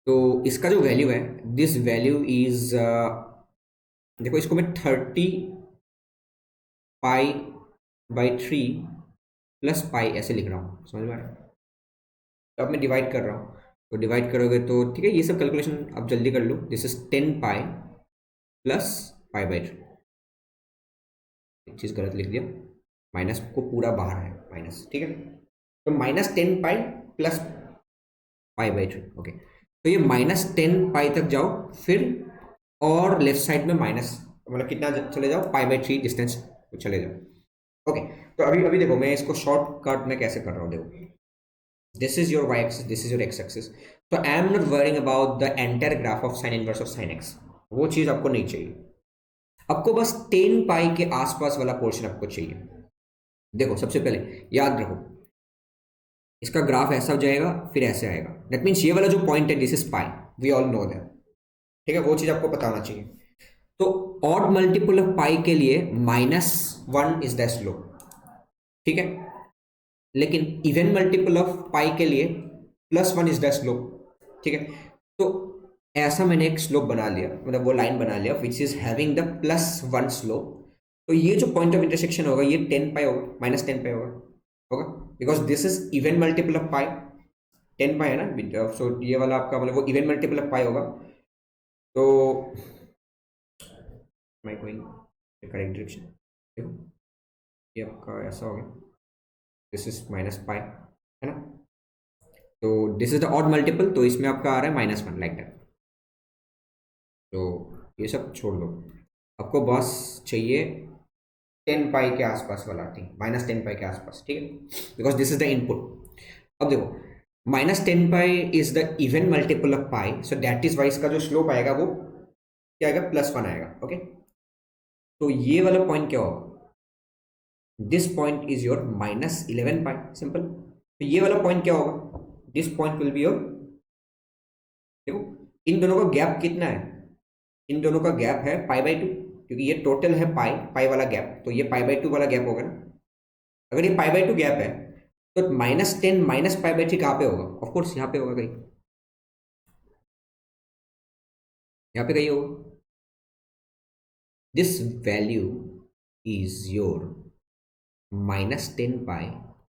तो इसका जो वैल्यू है, दिस वैल्यू इज, देखो इसको मैं 30π/3 प्लस पाई ऐसे लिख रहा हूँ, समझ में आ रहा है। तो अब मैं डिवाइड कर रहा हूँ, तो डिवाइड करोगे तो ठीक है, ये सब कैलकुलेशन आप जल्दी कर लो। दिस इज 10π प्लस π/3, एक चीज़ गलत लिख दिया, माइनस को पूरा बाहर है माइनस, ठीक है, तो -10π प्लस π/3। ओके, तो ये -10π तक जाओ, फिर और लेफ्ट साइड में माइनस, मतलब कितना चले जाओ, π/3 डिस्टेंस चले जाओ। ओके, तो अभी अभी देखो मैं इसको शॉर्टकट में कैसे कर रहा हूँ, देखो this is your y-axis, this is your x-axis, तो आई am not worrying about the entire graph of sine inverse of sine x, वो चीज आपको नहीं चाहिए, आपको बस 10π के आसपास वाला पोर्शन आपको चाहिए। देखो सबसे पहले याद रखो, इसका ग्राफ ऐसा हो जाएगा फिर ऐसे आएगा, दैट मीन्स ये वाला जो पॉइंट है this is pi, we all know that, ठीक है, वो चीज आपको पता होना चाहिए। तो ऑड मल्टीपल ऑफ पाई के लिए -1 इज द स्लोप, ठीक है, लेकिन इवन मल्टीपल ऑफ पाई के लिए +1 इज द स्लोप, ठीक है, तो ऐसा मैंने एक स्लोप बना लिया, मतलब वो लाइन बना लिया which is having the +1 slope, तो ये जो पॉइंट ऑफ इंटरसेक्शन होगा ये 10π होगा, -10π होगा because this is even multiple of pi, 10π है ना, सो ये वाला आपका मतलब वो इवन मल्टीपल ऑफ पाई होगा। तो मैं गोइंग करेक्ट डायरेक्शन, देखो ये आपका ऐसा हो गया, दिस इज -π है ना, तो this is the odd multiple, तो इसमें आपका आ रहा है -1 लाइक दैट। तो ये सब छोड़ दो, आपको बस चाहिए 10π के आसपास वाला थिंग, -10π के आसपास, ठीक है, because this is the input. अब देखो -10π is the even multiple of pi, so that is why इसका जो स्लोप आएगा वो क्या आएगा, +1 आएगा। ओके, तो ये वाला पॉइंट क्या होगा, this point is your -11π, simple. तो ये वाला पॉइंट क्या होगा, this point will be your, देखो इन दोनों का गैप कितना है, इन दोनों का गैप है π/2, क्योंकि ये टोटल है पाई पाई वाला गैप, तो ये π/2 वाला गैप होगा ना। अगर ये π/2 गैप है तो -10 -π/3 कहाँ पे होगा, ऑफकोर्स यहाँ पे होगा, कहीं यहाँ पे कहीं होगा। दिस वैल्यू इज योर -10π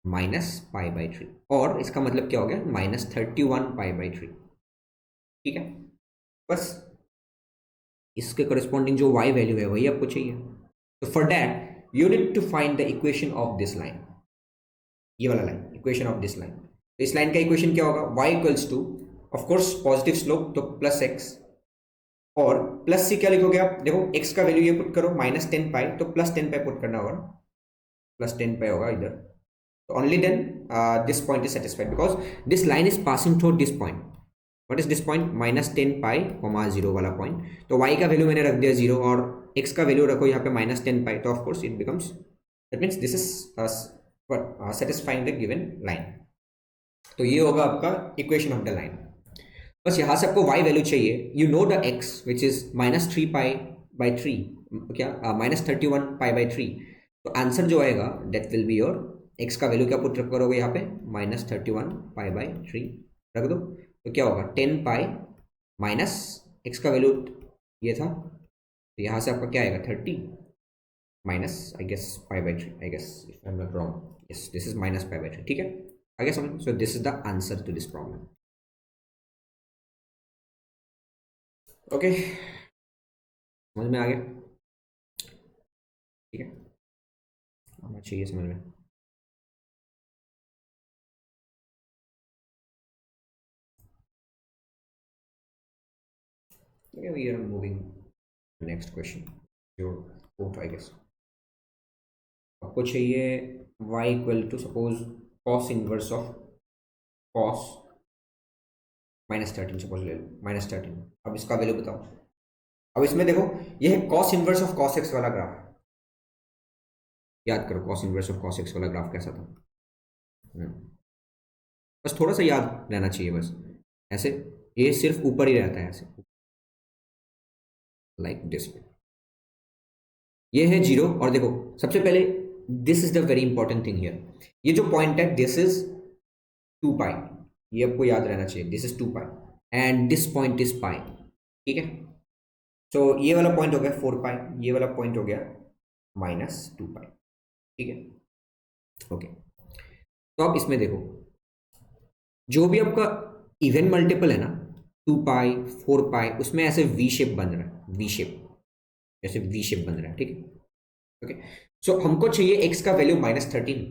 -π/3, और इसका मतलब क्या हो गया, -31π/3। ठीक है, बस इसके करस्पॉन्डिंग जो y वैल्यू है वही आपको चाहिए। तो for that you need to find the equation of this line, ये वाला line, equation of this line. तो इस लाइन का इक्वेशन क्या होगा, y equals to of course positive slope तो प्लस एक्स, और प्लस सी क्या लिखोगे आप, देखो x का वैल्यू ये पुट करो -10 पाई, तो +10 पाई पुट करना होगा, +10 पाई होगा इधर। तो only then this point is satisfied because this line is passing through this point. What is this point, -10 pi, 0 वाला पॉइंट। तो y का वैल्यू मैंने रख दिया 0 और x का वैल्यू रखो यहाँ पे -10 पाई, तो of course it becomes, that means this is satisfying the given line. तो ये होगा आपका इक्वेशन ऑफ द लाइन। बस यहाँ से आपको y वैल्यू चाहिए, you know the x which is -3 पाई/3, क्या -31 पाई/3। तो आंसर जो आएगा that will be your, x का वैल्यू क्या पुट करोगे यहाँ पे, -31 पाई/3 रख दो, तो क्या होगा 10 पाई माइनस x का वैल्यू ये था, तो यहाँ से आपका क्या आएगा 30 माइनस आई गेस पाई/3, I guess if I am not wrong, yes this is -पाई/3। ठीक है, आगे समझ। So this is the answer to this problem. Okay, समझ में आ गया, ठीक है, आना चाहिए समझ में। Okay, we are moving to next question, your fourth I guess। आपको चाहिए y equal to suppose cos inverse of cos -13, suppose ले लो -13। अब इसका वैल्यू बताओ। अब इसमें देखो ये है cos inverse of cos x वाला ग्राफ, याद करो cos inverse of cos x वाला ग्राफ कैसा था। बस थोड़ा सा याद रहना चाहिए, बस ऐसे, ये सिर्फ ऊपर ही रहता है ऐसे, लाइक दिस। ये है 0, और देखो सबसे पहले this is the very important thing here, ये जो पॉइंट है दिस इज 2 पाई, ये आपको याद रहना चाहिए, this is 2 pi and this point is पाई। ठीक है, तो ये वाला पॉइंट हो गया 4 पाई, ये वाला पॉइंट हो गया -2 पाई। ठीक है, ओके। तो आप इसमें देखो जो भी आपका इवन मल्टीपल है ना, 2 पाई 4 पाई, उसमें ऐसे वी शेप बन रहा है, वी शेप, जैसे वी शेप बन रहा है। ठीक है, ओके। सो हमको चाहिए x का वैल्यू -13।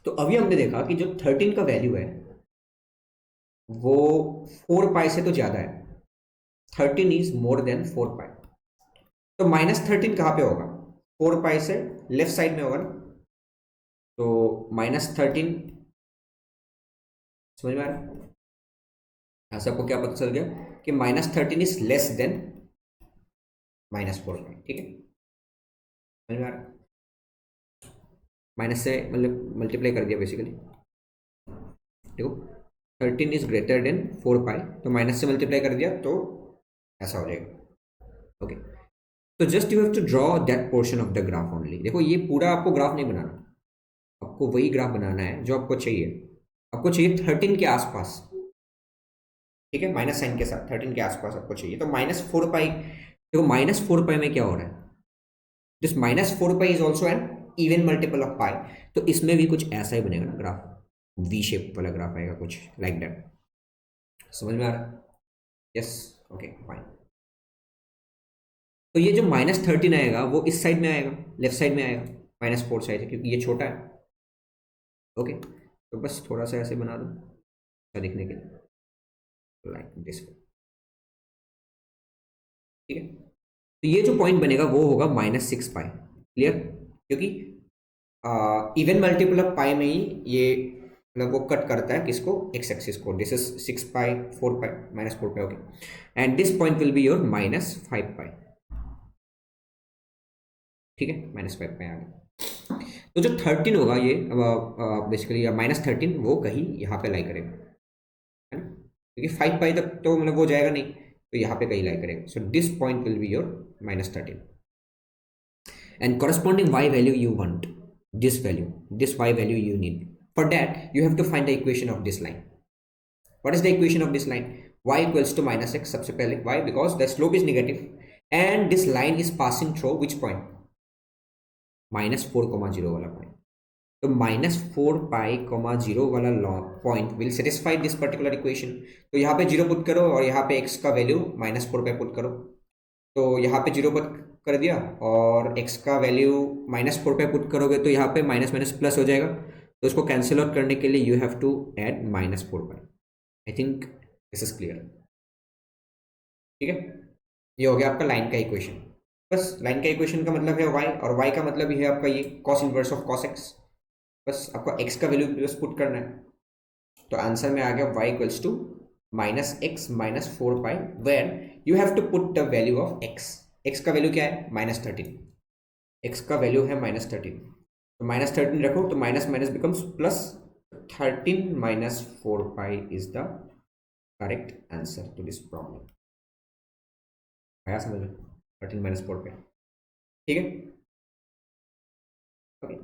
तो अभी हमने देखा कि जो 13 का वैल्यू है वो 4 पाई से तो ज्यादा है, 13 इज मोर देन 4 पाई। तो -13 कहाँ पे होगा, 4 पाई से लेफ्ट साइड में होगा ना, तो -13 समझ में आ रहा है, ऐसा आपको क्या पता चल गया कि -13 इज लेस देन -4 पाई। ठीक है, समझ में आ रहा है, माइनस से मतलब मल्टीप्लाई कर दिया बेसिकली। देखो 13 इज ग्रेटर देन 4 पाई, तो माइनस से मल्टीप्लाई कर दिया तो ऐसा हो जाएगा। ओके, तो just you have to draw that portion of the graph only. देखो ये पूरा आपको ग्राफ नहीं बनाना, आपको वही ग्राफ बनाना है जो आपको चाहिए। आपको चाहिए 13 के आसपास, ठीक है, माइनस साइन के साथ 13 के आसपास आपको चाहिए। तो -4 पाई, देखो -4 पाई में क्या हो रहा है, this -4 pi is also an even multiple of pi, तो इसमें भी कुछ ऐसा ही बनेगा ना ग्राफ, वी शेप वाला ग्राफ आएगा कुछ लाइक दैट। समझ में आ रहा है, यस, ओके फाइन। तो ये जो -13 आएगा वो इस साइड में आएगा, लेफ्ट साइड में आएगा, -4 साइड है क्योंकि ये छोटा है। ओके, तो बस थोड़ा सा ऐसे बना दो अच्छा दिखने के लिए, लाइक दिस। ठीक है, तो ये जो पॉइंट बनेगा वो होगा -6 पाई। क्लियर, क्योंकि इवन मल्टीपल ऑफ पाई में ही ये मतलब वो कट करता है किसको, एक्स एक्सिस को। This is 6 pi 4 pi -4 pi. Okay, and this point will be your -5 पाई। ठीक है, -5 पाई आ गया। तो जो 13 होगा ये बेसिकली -13 वो कहीं यहाँ पे लाई करेगा, है ना, क्योंकि 5 पाई तक तो मतलब वो जाएगा नहीं, तो यहाँ पे कहीं लाई करेगा। So this point will be your -13 and corresponding y value you want, this value, this y value you need. For that you have to find the equation of this line. What is the equation of this line? Y equals to -x, सबसे पहले why, because the slope is negative and this line is passing through which point, -4, 0 वाला point. तो -4 पाई, 0 वाला point will satisfy this particular equation. तो यहाँ पे 0 पुट करो और यहाँ पे x का वैल्यू -4 पाई पुट करो। तो यहाँ पे 0 पुट कर दिया और x का वैल्यू -4 पाई पुट करोगे तो यहाँ पे माइनस माइनस प्लस हो जाएगा। तो इसको कैंसिल आउट करने के लिए you have to add -4 pi. I think this is clear. ठीक है, ये हो गया आपका लाइन का इक्वेशन। बस लाइन का इक्वेशन का मतलब है y, और y का मतलब ये है आपका ये cos inverse of cos x। बस आपको x का वैल्यू बस पुट करना है। तो आंसर में आ गया y equals to -x -4 pi, where you have to put the value of x। x का वैल्यू क्या है? -13। x का वैल्यू है -13, तो -13 रखो तो minus minus becomes plus. 13 -4 pi is the correct answer to this problem. आया समझ में? 13 -4 पाई। ठीक है, ओके।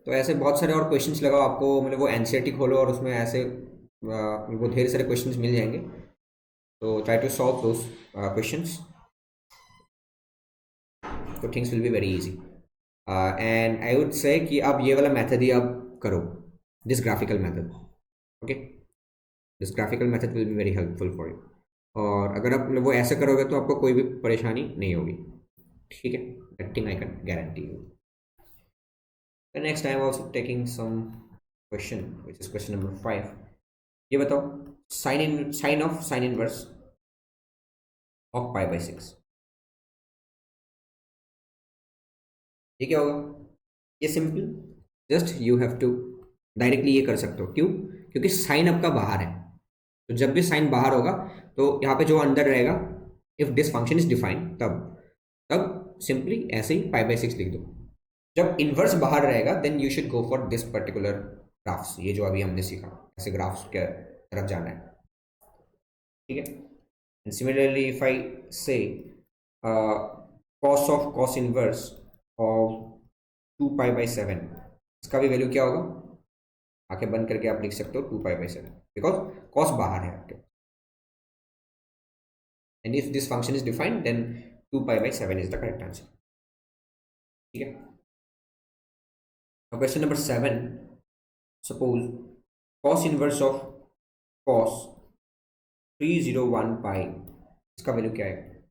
तो ऐसे बहुत सारे और क्वेश्चंस लगाओ, आपको मतलब वो एनसीईआरटी खोलो और उसमें ऐसे वो ढेर सारे क्वेश्चंस मिल जाएंगे। तो try to solve those questions, तो things will be very easy. And I would say कि आप ये वाला मेथड ही आप करो, this graphical method. Okay, this graphical method will be very helpful for you. और अगर आप वो ऐसे करोगे तो आपको कोई भी परेशानी नहीं होगी। ठीक है, that thing I can guarantee you. The next I am also taking some question, which is question number 5. ये बताओ, sine of sine inverse of π/6, ये क्या होगा? ये simple, just you have to directly ये कर सकते हो। क्यों? क्योंकि साइन आपका बाहर है, तो जब भी साइन बाहर होगा तो यहाँ पे जो अंदर रहेगा, if this function is defined, तब तब सिंपली ऐसे ही π/6 लिख दो। जब इन्वर्स बाहर रहेगा then you should go for this particular graphs, ये जो अभी हमने सीखा, ऐसे ग्राफ्स के तरफ जाना है। ठीक है, एंड सिमिलरली इफ आई से cos of cos inverse of 2 π/7, इसका भी वैल्यू क्या होगा? आंखें बंद करके आप लिख सकते हो 2 π/7, बिकॉज कॉस बाहर है आपके। And if this function is defined then 2 π/7 is the correct answer. ठीक है, question number 7, suppose cos inverse of cos 301 pi, इसका वैल्यू क्या है?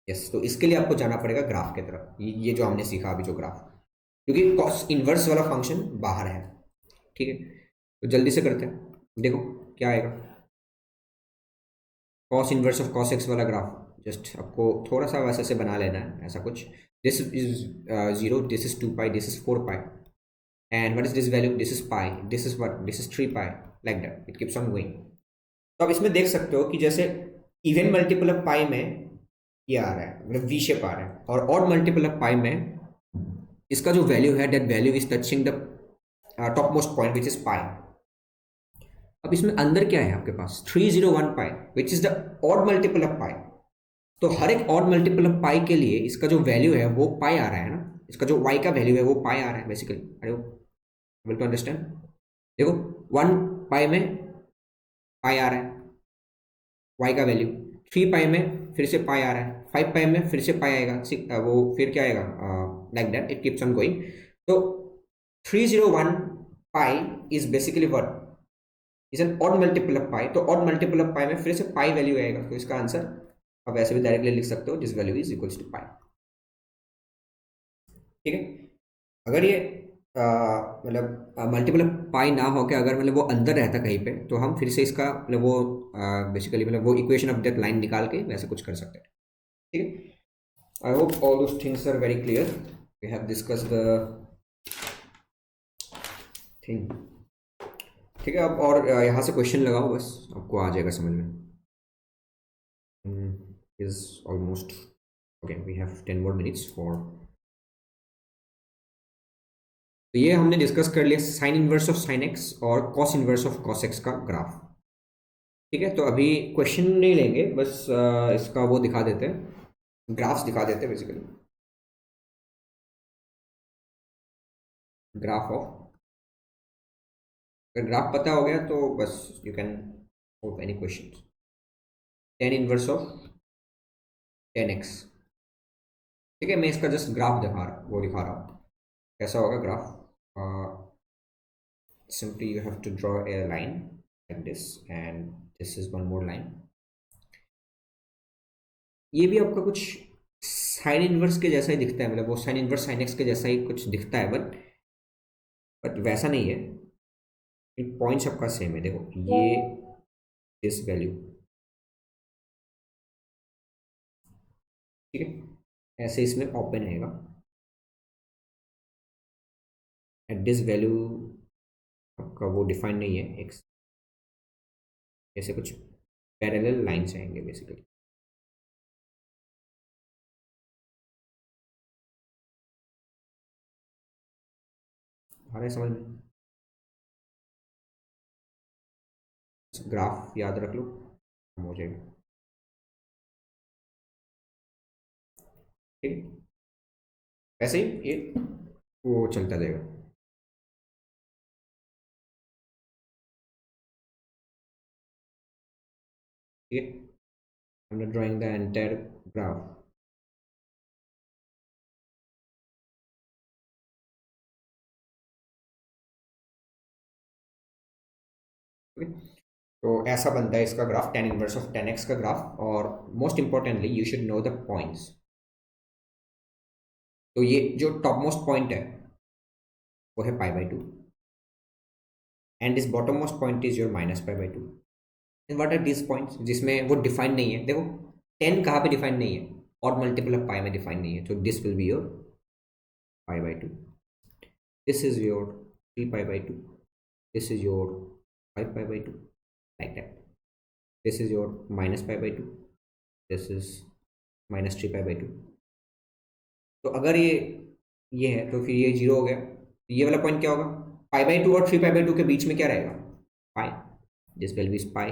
यस, तो इसके लिए आपको जाना पड़ेगा ग्राफ की तरफ, ये जो हमने सीखा अभी जो ग्राफ, क्योंकि cos इनवर्स वाला फंक्शन बाहर है। ठीक है, तो जल्दी से करते हैं, देखो क्या आएगा। cos inverse of cos x वाला ग्राफ, जस्ट आपको थोड़ा सा वैसे से बना लेना है, ऐसा कुछ। This is 0, this is 2 pi, this is 4 pi, and what is this value? This is pi, this is what? This is 3 pi, like that it keeps on going। तो आप इसमें देख सकते हो कि जैसे इवन मल्टीपल ऑफ पाई में ये आ रहा है, मतलब वी शेप आ रहा है, और ऑड मल्टीपल ऑफ पाई में इसका जो वैल्यू है, that value is touching the top most point which is pi. अब इसमें अंदर क्या है आपके पास? 301 pi which is the odd multiple of pi. तो हर एक ऑड मल्टीपल ऑफ पाई के लिए इसका जो वैल्यू है वो पाई आ रहा है ना, इसका जो y का वैल्यू है वो पाई आ रहा है बेसिकली। अरे विल टू अंडरस्टैंड, देखो 1 पाई में पाई आ रहा है y का वैल्यू, 3 पाई में फिर से पाई आ रहा है, 5 पाई में फिर से पाई आएगा, वो फिर क्या आएगा, like that it keeps on going. तो 301 pi is basically what? Is an odd multiple of pi. तो ऑड मल्टीपल ऑफ पाई में फिर से पाई वैल्यू आएगा, तो इसका आंसर आप ऐसे भी डायरेक्टली लिख सकते हो, this value is equals to pi. ठीक है, अगर ये मतलब मल्टीपल पाई ना हो के अगर मतलब वो अंदर रहता कहीं पे, तो हम फिर से इसका मतलब वो बेसिकली मतलब वो इक्वेशन ऑफ दैट लाइन निकाल के वैसे कुछ कर सकते हैं। ठीक है, I hope all those things are very clear. We have discuss the thing. ठीक है, अब और यहाँ से क्वेश्चन लगाओ, बस आपको आ जाएगा समझ में। Is almost okay, we have 10 more minutes for. तो ये हमने डिस्कस कर लिया sine inverse of sine x और cos inverse of cos x का ग्राफ। ठीक है, तो अभी क्वेश्चन नहीं लेंगे, बस इसका वो दिखा देते हैं, ग्राफ्स दिखा देते हैं बेसिकली, ग्राफ ऑफ। अगर ग्राफ पता हो गया तो बस you can solve any question. Tan inverse of 10x। ठीक है, मैं इसका जस्ट ग्राफ दिखा रहा हूँ कैसा होगा graph. simply you have to draw a line like this, and this is one more line. ये भी आपका कुछ साइन इनवर्स के जैसा ही दिखता है, मतलब वो साइन इनवर्स साइन एक्स के जैसा ही कुछ दिखता है, बट वैसा नहीं है। पॉइंट्स आपका सेम है, देखो ये दिस वैल्यू, ठीक है, ऐसे इसमें ओपन आएगा एट दिस वैल्यू, आपका वो डिफाइन नहीं है एक्स, ऐसे कुछ पैरेलल लाइन्स आएंगे बेसिकली। आ रहा है समझ में? ग्राफ याद रख लो, हो जाएगा, ठीक। ऐसे ही ये वो चलता जाएगा। ठीक है, I'm not drawing the entire graph. Okay? तो ऐसा बनता है इसका graph, tan inverse of tan x का ग्राफ। और most importantly you should know the points. तो ये जो टॉप मोस्ट पॉइंट है वो है π/2, and this bottom most point is your -π/2। What are this points जिसमें वो डिफाइंड नहीं है? देखो 10 कहाँ पे डिफाइंड नहीं है, और मल्टीपल ऑफ पाई में डिफाइंड नहीं है, तो this will be your π/2, this is your 3π/2, this is your 5π/2, like that. This is your -π/2, this is -3π/2। तो अगर ये है तो फिर ये 0 हो गया, तो ये वाला पॉइंट क्या होगा? π/2 और 3π/2 के बीच में क्या रहेगा? Pi. This value is pi,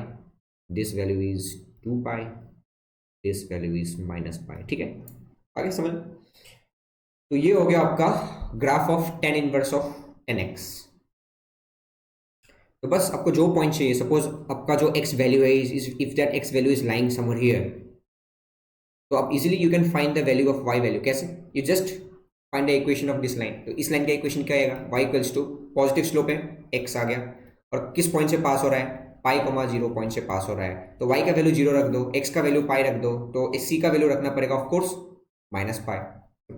this value is 2 pi, this value is -पाई। ठीक है, आगे समझ। तो ये हो गया आपका graph of tan inverse of tan x। तो बस आपको जो पॉइंट चाहिए, सपोज आपका जो x वैल्यू है, if that x value is lying somewhere here, तो आप easily you can find the value of y value. कैसे? You just find the equation of this line. तो इस लाइन का इक्वेशन क्या आएगा? y equals to positive slope है, x आ गया, और किस पॉइंट से पास हो रहा है? पाई कॉमा 0 पॉइंट से पास हो रहा है। तो y का वैल्यू 0 रख दो, x का वैल्यू पाई रख दो, तो इस c का वैल्यू रखना पड़ेगा of course -pi.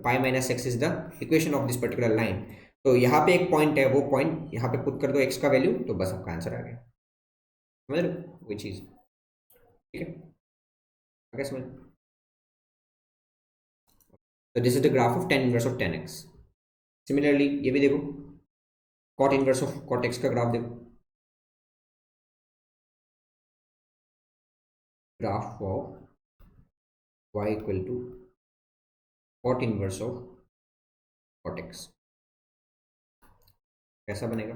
Pi minus x is the equation of this particular line. तो यहाँ पे एक पॉइंट है, वो पॉइंट यहाँ पे पुट कर दो x का वैल्यू, तो बस आपका आंसर आ गया। समझ लो वही चीज, ठीक है, आगे समझ। तो this is the graph of tan inverse of tan x। Similarly ये भी देखो, cot inverse of cot x का ग्राफ देखो, graph of y equal to cot inverse of cot x कैसा बनेगा?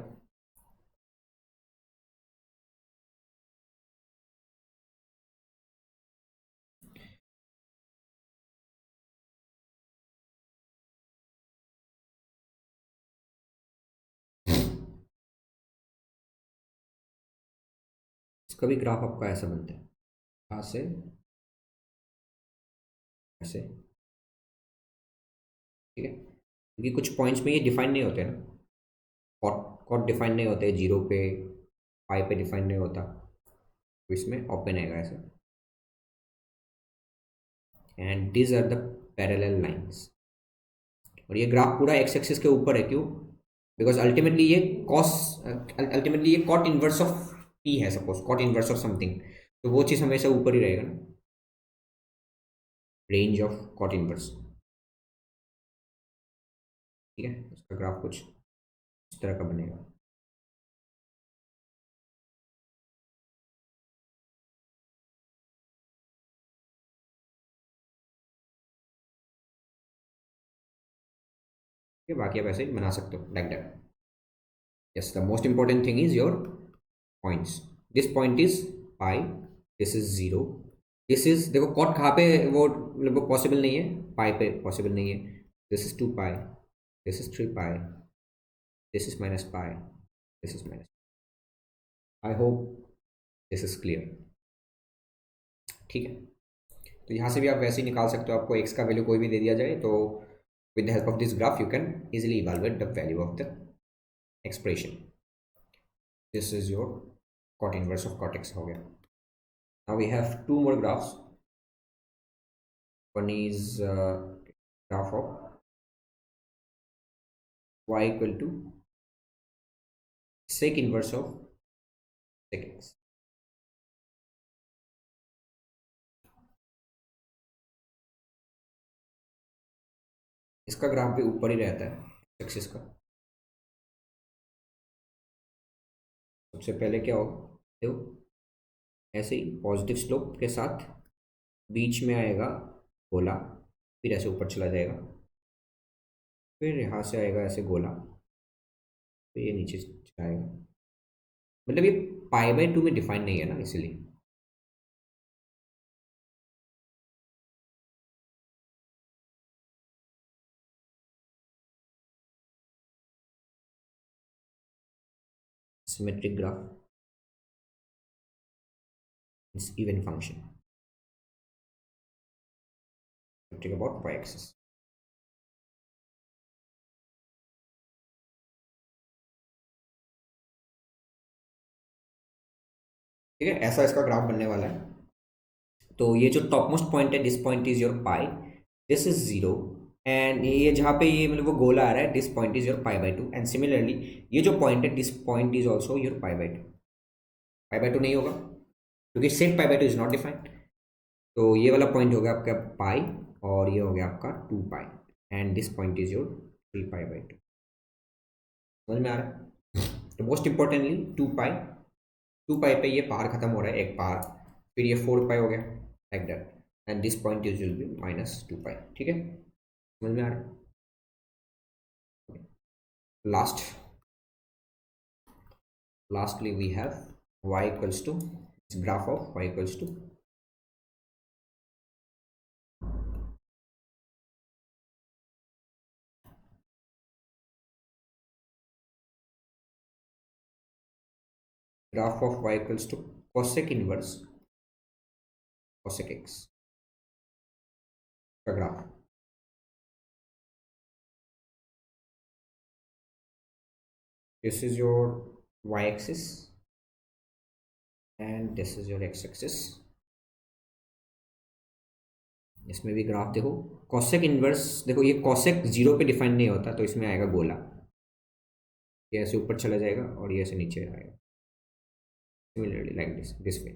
इसका भी ग्राफ आपका ऐसा बनता है, यहाँ से ऐसे, ठीक है, क्योंकि कुछ पॉइंट्स में ये डिफाइन नहीं होते ना, कॉट डिफाइन नहीं होते, 0 पे पाई पे डिफाइन नहीं होता, तो इसमें ओपन आएगा ऐसे, and these are the parallel lines. और ये ग्राफ पूरा एक्स एक्सिस के ऊपर है, क्यों? बिकॉज अल्टीमेटली ये कॉट इनवर्स ऑफ पी है, suppose cot inverse of something, तो वो चीज़ हमेशा ऊपर ही रहेगा ना, रेंज ऑफ कॉट इनवर्स। ठीक है, उसका ग्राफ कुछ इस तरह का बनेगा। ठीक है, बाकी आप ऐसे ही बना सकते हो like that. Yes, the most important thing is your points. This point is pi, this is 0, this is, देखो कॉट कहाँ पे वो मतलब पॉसिबल नहीं है, पाई पे पॉसिबल नहीं है। This is 2 pi, this is 3 pi, this is -pi, this is minus. I hope this is clear. ठीक है, तो यहाँ से भी आप वैसे ही निकाल सकते हो, आपको x का वैल्यू कोई भी दे दिया जाए, तो with the help of this graph you can easily evaluate the value of the expression. This is your cot inverse of cot x हो गया. Now we have two more graphs. One is graph of y equal to sec inverse of sec x. इसका ग्राफ भी ऊपर ही रहता है एक्सिस का. सबसे पहले क्या होगा, देखो ऐसे ही पॉजिटिव स्लोप के साथ बीच में आएगा गोला, फिर ऐसे ऊपर चला जाएगा, फिर यहाँ से आएगा ऐसे गोला, फिर ये नीचे जाएगा. मतलब ये π/2 में डिफाइन नहीं है ना, इसलिए. Symmetric graph is even function. Symmetric about y-axis. ठीक है, ऐसा इसका ग्राफ बनने वाला है. तो ये जो टॉप मोस्ट पॉइंट है, this point is your pi, this is 0, and ये जहाँ पे ये मतलब वो गोला आ रहा है, this point is your π/2, and similarly ये जो पॉइंट है, this point is also your π/2. π/2 नहीं होगा क्योंकि सेट π/2 इज नॉट डिफाइंड. तो ये वाला पॉइंट हो गया आपका पाई, और ये हो गया आपका 2 pi, and this point is your 3π/2. समझ में आ रहा है? तो मोस्ट इंपॉर्टेंटली 2 पाई पे ये पार खत्म हो रहा है, एक पार, फिर ये 4 पाई हो गया like that, and this point is will be -2 पाई. ठीक है, समझ में आ रहा है? Lastly we have y equals to graph of y equals to graph of y equals to cosec inverse cosec x का graph. This is your y-axis and this is your x-axis. इसमें भी ग्राफ देखो, कॉसेक इनवर्स देखो, ये कॉसेक 0 पे डिफाइन नहीं होता, तो इसमें आएगा गोला, ये ऐसे ऊपर चला जाएगा और ये ऐसे नीचे आएगा, सिमिलरली लाइक दिस वे.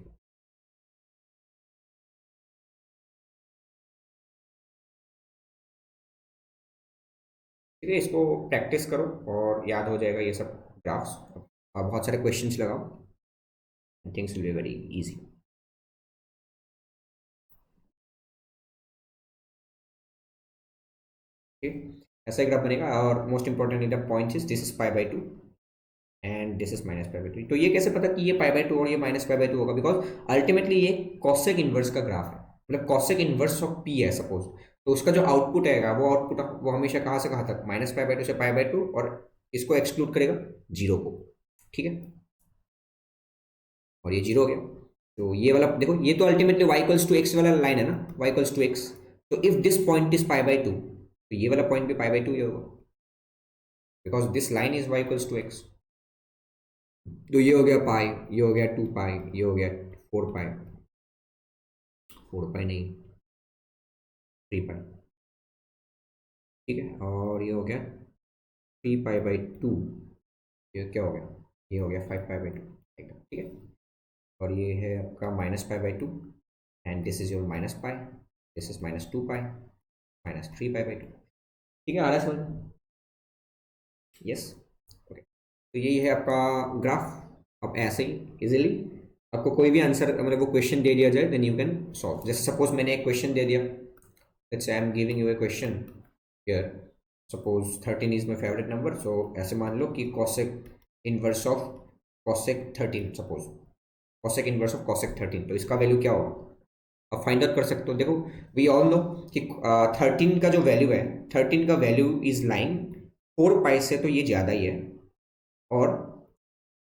ठीक है, इसको प्रैक्टिस करो और याद हो जाएगा ये सब ग्राफ्स. बहुत सारे क्वेश्चंस लगाओ, things will be very easy. ऐसा ग्राफ बनेगा, और most important the points is this is π/2 and this is -π/2. तो ये कैसे पता कि ये π/2 और ये -π/2 होगा? बिकॉज अल्टीमेटली ये कॉसेक इनवर्स का ग्राफ है, मतलब कॉसेक इनवर्स ऑफ p है सपोज, तो उसका जो आउटपुट आएगा वो आउटपुट वो हमेशा कहाँ से कहाँ तक, -π/2 से π/2, और इसको एक्सक्लूड करेगा 0 को. ठीक है, और ये 0 हो गया. तो ये वाला देखो, ये तो ultimately y equals to x वाला लाइन है ना, y इक्वल्स टू x. तो इफ दिस पॉइंट इज π/2, तो ये वाला पॉइंट भी π/2 ही होगा, because this line is y equals to x. तो ये हो गया पाई, ये हो गया 2 पाई, ये हो गया 4 पाई, 4 पाई नहीं 3 पाई. ठीक है, और ये हो गया 3π/2, ये क्या हो गया, ये हो गया 5π/2. ठीक है, और ये है आपका -π/2, and this is your -π, this is -2 pi, -3π/2. ठीक है, आ रहा है समझ? Yes, okay. तो यही है आपका ग्राफ. अब ऐसे ही इजीली आपको कोई भी आंसर, मतलब वो क्वेश्चन दे दिया जाए, देन यू कैन सॉल्व. जैसे सपोज मैंने एक क्वेश्चन दे दिया, let's I am giving you a question here, suppose 13 is my favourite number. So ऐसे मान लो कि cosec inverse of cosec 13, suppose cosec inverse of cosec 13, तो इसका वैल्यू क्या होगा आप फाइंड आउट कर सकते हो. देखो वी ऑल नो कि 13 का जो वैल्यू है, 13 का वैल्यू इज लाइन 4 पाई से, तो ये ज़्यादा ही है, और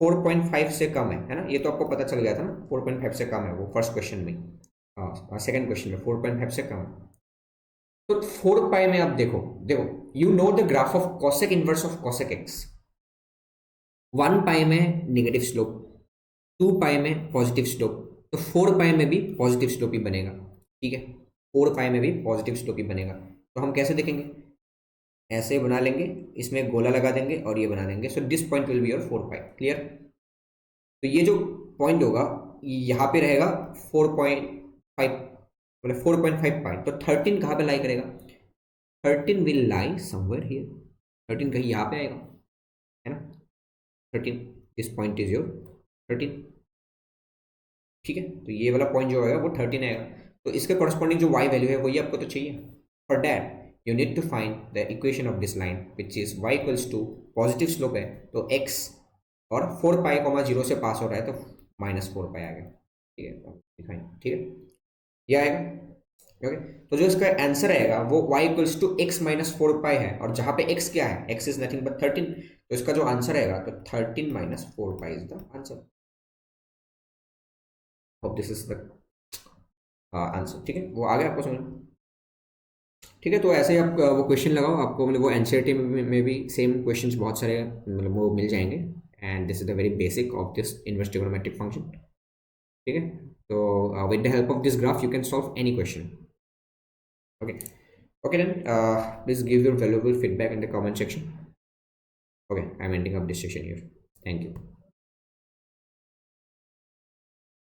4.5 से कम है ना. ये तो आपको पता चल गया था ना, 4.5 से कम है वो फर्स्ट क्वेश्चन में, सेकंड क्वेश्चन में 4.5 से कम है. तो 4 पाई में आप देखो, you know the graph of cosec inverse of cosec x. 1 पाई में नेगेटिव स्लोप, 2 पाई में पॉजिटिव स्लोप, तो 4 पाई में भी पॉजिटिव स्लोप ही बनेगा। ठीक है, 4 पाई में भी पॉजिटिव स्लोप ही बनेगा। तो हम कैसे देखेंगे, ऐसे बना लेंगे, इसमें गोला लगा देंगे और ये बना देंगे। So this point will be your 4 pi. Clear? तो ये जो पॉइंट होगा यहाँ पे रहेगा 4.5, मतलब 4.5 पाई। तो 13 कहाँ पे लाई करेगा? 13 विल लाई समवेयर हियर। 13 कहीं यहाँ पे आएगा, है ना? 13, दिस पॉइंट इज योर 13। ठीक है, तो ये वाला पॉइंट जो आएगा वो 13 आएगा। तो इसके कॉरस्पॉन्डिंग जो y वैल्यू है वही आपको तो चाहिए। For that you need to find the equation of this line which is y equals to, positive slope है तो x, और 4 पाई 0 से पास हो रहा है तो -4 पाई आ गया। ठीक है, दिखाएं। ठीक है, ये आएगा। ओके, तो जो इसका आंसर आएगा वो y equals to x minus 4 pi है, और जहां पे x क्या है, x इज नथिंग बट 13, तो इसका जो आंसर आएगा तो 13 minus 4 pi is the answer. Hope this is the answer. ठीक है, वो आ गया आपको समझ में? ठीक है, तो ऐसे ही आप वो क्वेश्चन लगाओ, आपको मतलब वो एनसीईआरटी में भी सेम क्वेश्चंस बहुत सारे मतलब वो मिल जाएंगे। And this is the very basic of this inverse trigonometric function. ठीक है, तो with the help of this graph you can solve any question. Okay, okay then please give your valuable feedback in the comment section. Okay, I'm ending up this session here. Thank you.